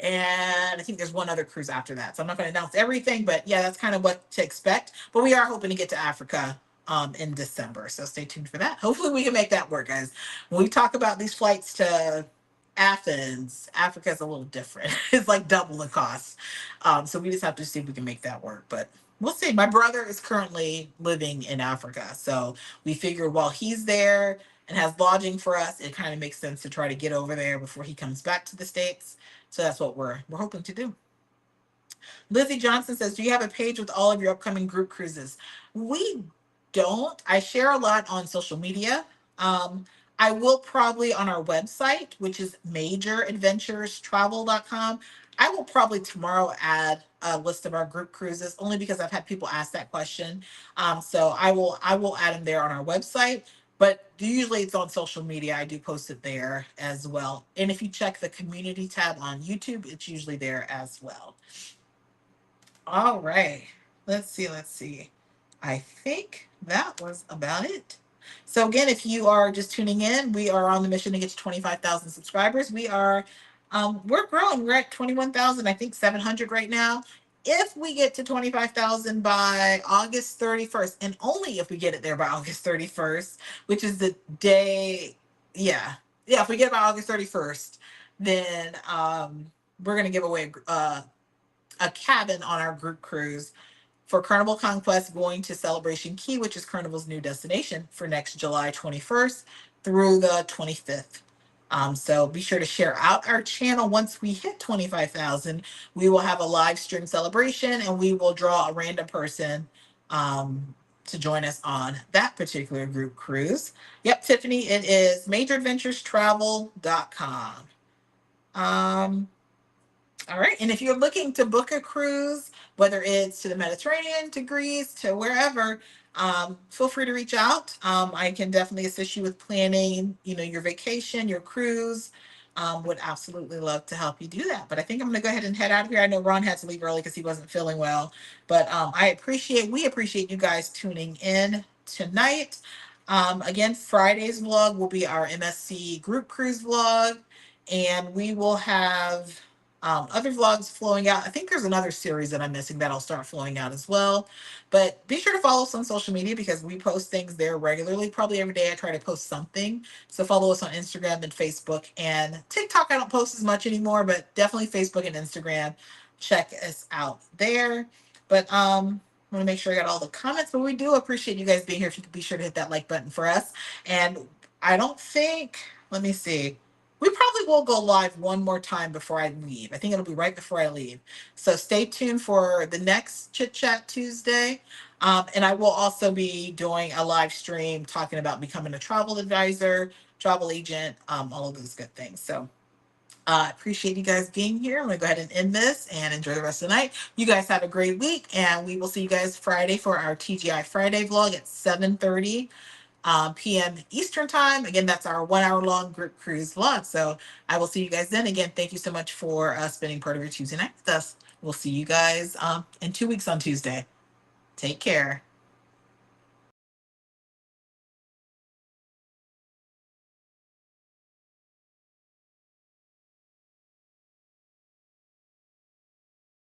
And I think there's one other cruise after that. So I'm not going to announce everything, but yeah, that's kind of what to expect. But we are hoping to get to Africa in December. So stay tuned for that. Hopefully we can make that work, guys. When we talk about these flights to Athens, Africa is a little different. It's like double the cost. So we just have to see if we can make that work. But we'll see. My brother is currently living in Africa. So we figure while he's there and has lodging for us, it kind of makes sense to try to get over there before he comes back to the States. So that's what we're hoping to do. Lizzie Johnson says, "Do you have a page with all of your upcoming group cruises?" We don't. I share a lot on social media. Um, I will probably on our website, which is majoradventurestravel.com. I will probably tomorrow add a list of our group cruises only because I've had people ask that question. So I will add them there on our website. But usually it's on social media. I do post it there as well. And if you check the community tab on YouTube, it's usually there as well. All right. Let's see. Let's see. I think that was about it. So again, if you are just tuning in, we are on the mission to get to 25,000 subscribers. We're growing. We're at 21,000, I think 700 right now. If we get to 25,000 by August 31st, and only if we get it there by August 31st, which is the day, yeah, yeah, if we get it by August 31st, then we're gonna give away a cabin on our group cruise for Carnival Conquest going to Celebration Key, which is Carnival's new destination for next July 21st through the 25th. So be sure to share out our channel. Once we hit 25,000, we will have a live stream celebration and we will draw a random person to join us on that particular group cruise. Yep, Tiffany, it is majoradventurestravel.com. Um, all right. And if you're looking to book a cruise, whether it's to the Mediterranean, to Greece, to wherever, feel free to reach out. I can definitely assist you with planning, your vacation, your cruise. Would absolutely love to help you do that. But I think I'm going to go ahead and head out of here. I know Ron had to leave early because he wasn't feeling well. But we appreciate you guys tuning in tonight. Again, Friday's vlog will be our MSC group cruise vlog. And we will have other vlogs flowing out. I think there's another series that I'm missing that'll start flowing out as well. But be sure to follow us on social media because we post things there regularly. Probably every day I try to post something. So follow us on Instagram and Facebook and TikTok. I don't post as much anymore, but definitely Facebook and Instagram. Check us out there. But I want to make sure I got all the comments, but we do appreciate you guys being here. If you could be sure to hit that like button for us. And I don't think, let me see. We probably will go live one more time before I leave. I think it'll be right before I leave. So stay tuned for the next Chit Chat Tuesday. And I will also be doing a live stream talking about becoming a travel advisor, travel agent, all of those good things. So appreciate you guys being here. I'm going to go ahead and end this and enjoy the rest of the night. You guys have a great week, and we will see you guys Friday for our TGI Friday vlog at 7:30 p.m. Eastern time. Again, that's our 1 hour long group cruise vlog. So I will see you guys then. Again, thank you so much for spending part of your Tuesday night with us. We'll see you guys in 2 weeks on Tuesday. Take care.